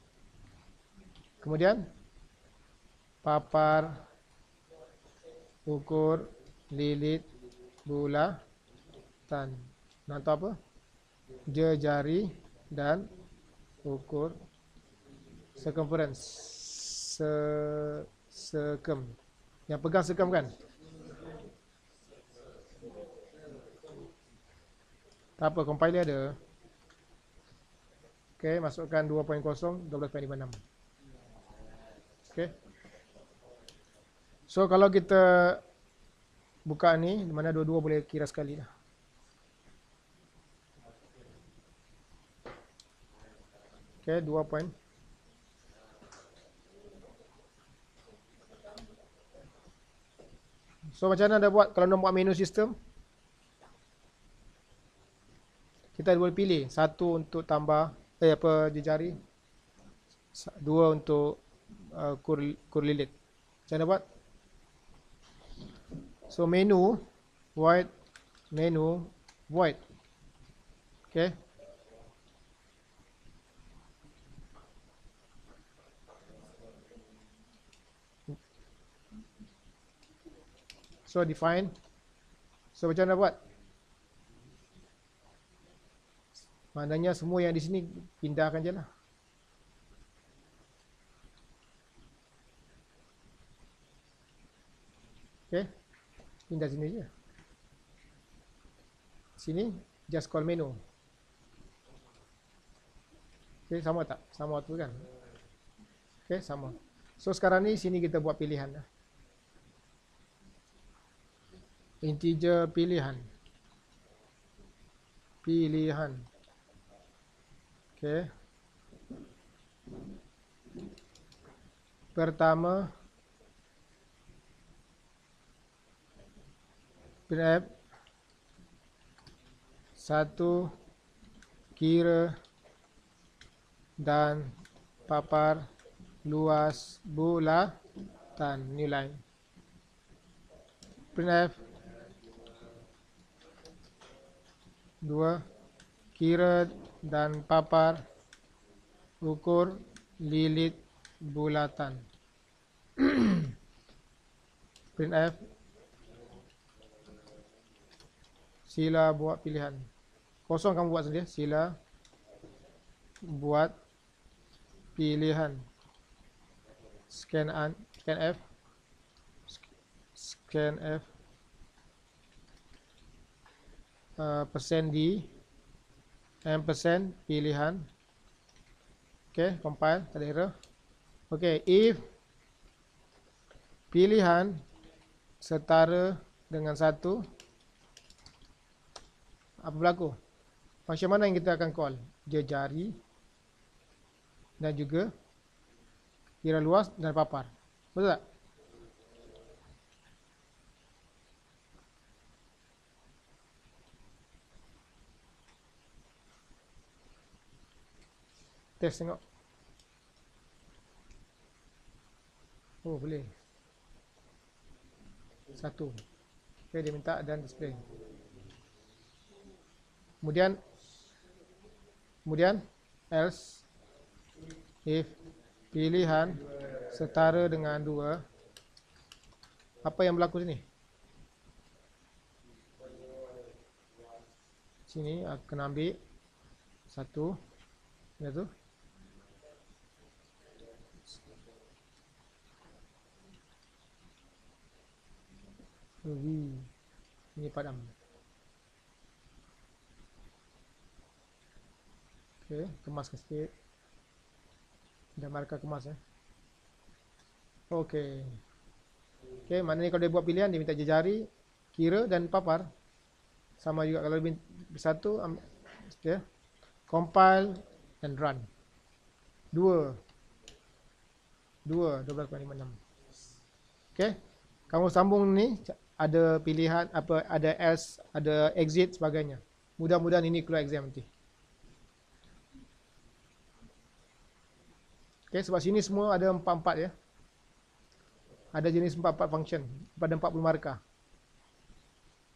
Kemudian papar ukur lilit bulatan. Nanti apa? Jejari dan ukur circumference. Yang pegang sekam kan? Tak apa, compiler ada. Okay, masukkan 2.0, 12.56. Okay. So, kalau kita buka ni, di mana dua-dua boleh kira sekali lah. Okay, 2 point. So, macam mana dah buat kalau nak buat menu sistem? Kita boleh pilih satu untuk tambah jejari, dua untuk kur lilit. Macam mana buat? So menu void. Okay. So define. So macam mana buat? Maknanya semua yang di sini pindahkan je lah. Okay. Pindah sini je. Sini just call menu. Okay, sama tak? Sama tu kan? Okay, sama. So sekarang ni sini kita buat pilihan lah. Integer pilihan. Okay. Pertama, printf 1 kira dan papar luas bulatan, new line. Printf 2 kira dan papar ukur lilit bulatan. Printf sila buat pilihan. Kosong kamu buat sendiri. Sila buat pilihan. Scanf %d ampersand pilihan. Okay, compile, tak ada error. Okay, if pilihan setara dengan 1, apa berlaku? Function mana yang kita akan call? Jejari dan juga kira luas dan papar. Betul tak? Test tengok. Oh, boleh. Satu. Okay, dia minta dan display. Kemudian else if pilihan setara dengan 2, apa yang berlaku sini? Sini akan ambil 1, ya tu. Ini padam. Okey, kemas sikit. Dah markah kemas ya. Okey. Okey, maknanya kalau dia buat pilihan dia minta jejari, kira dan papar. Sama juga kalau satu ya. Compile and run. 12.56. Okey. Kamu sambung ni ada pilihan apa, ada else, ada exit sebagainya. Mudah-mudahan ini keluar exam nanti. Okey, sebab sini semua ada 4-4 ya. Ada jenis 4-4 function pada 40 markah.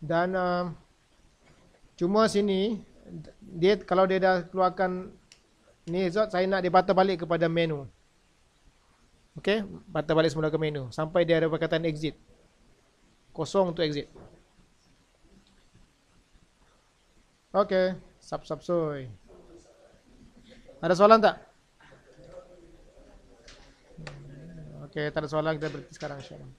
Dan cuma sini dia kalau dia dah keluarkan ni result, saya nak dia patah balik kepada menu. Okey, patah balik semula ke menu sampai dia ada perkataan exit. Kosong untuk exit. Okey, sap-sap-soy. Ada soalan tak? Okey, tak ada soalan, kita berhenti sekarang insya-Allah.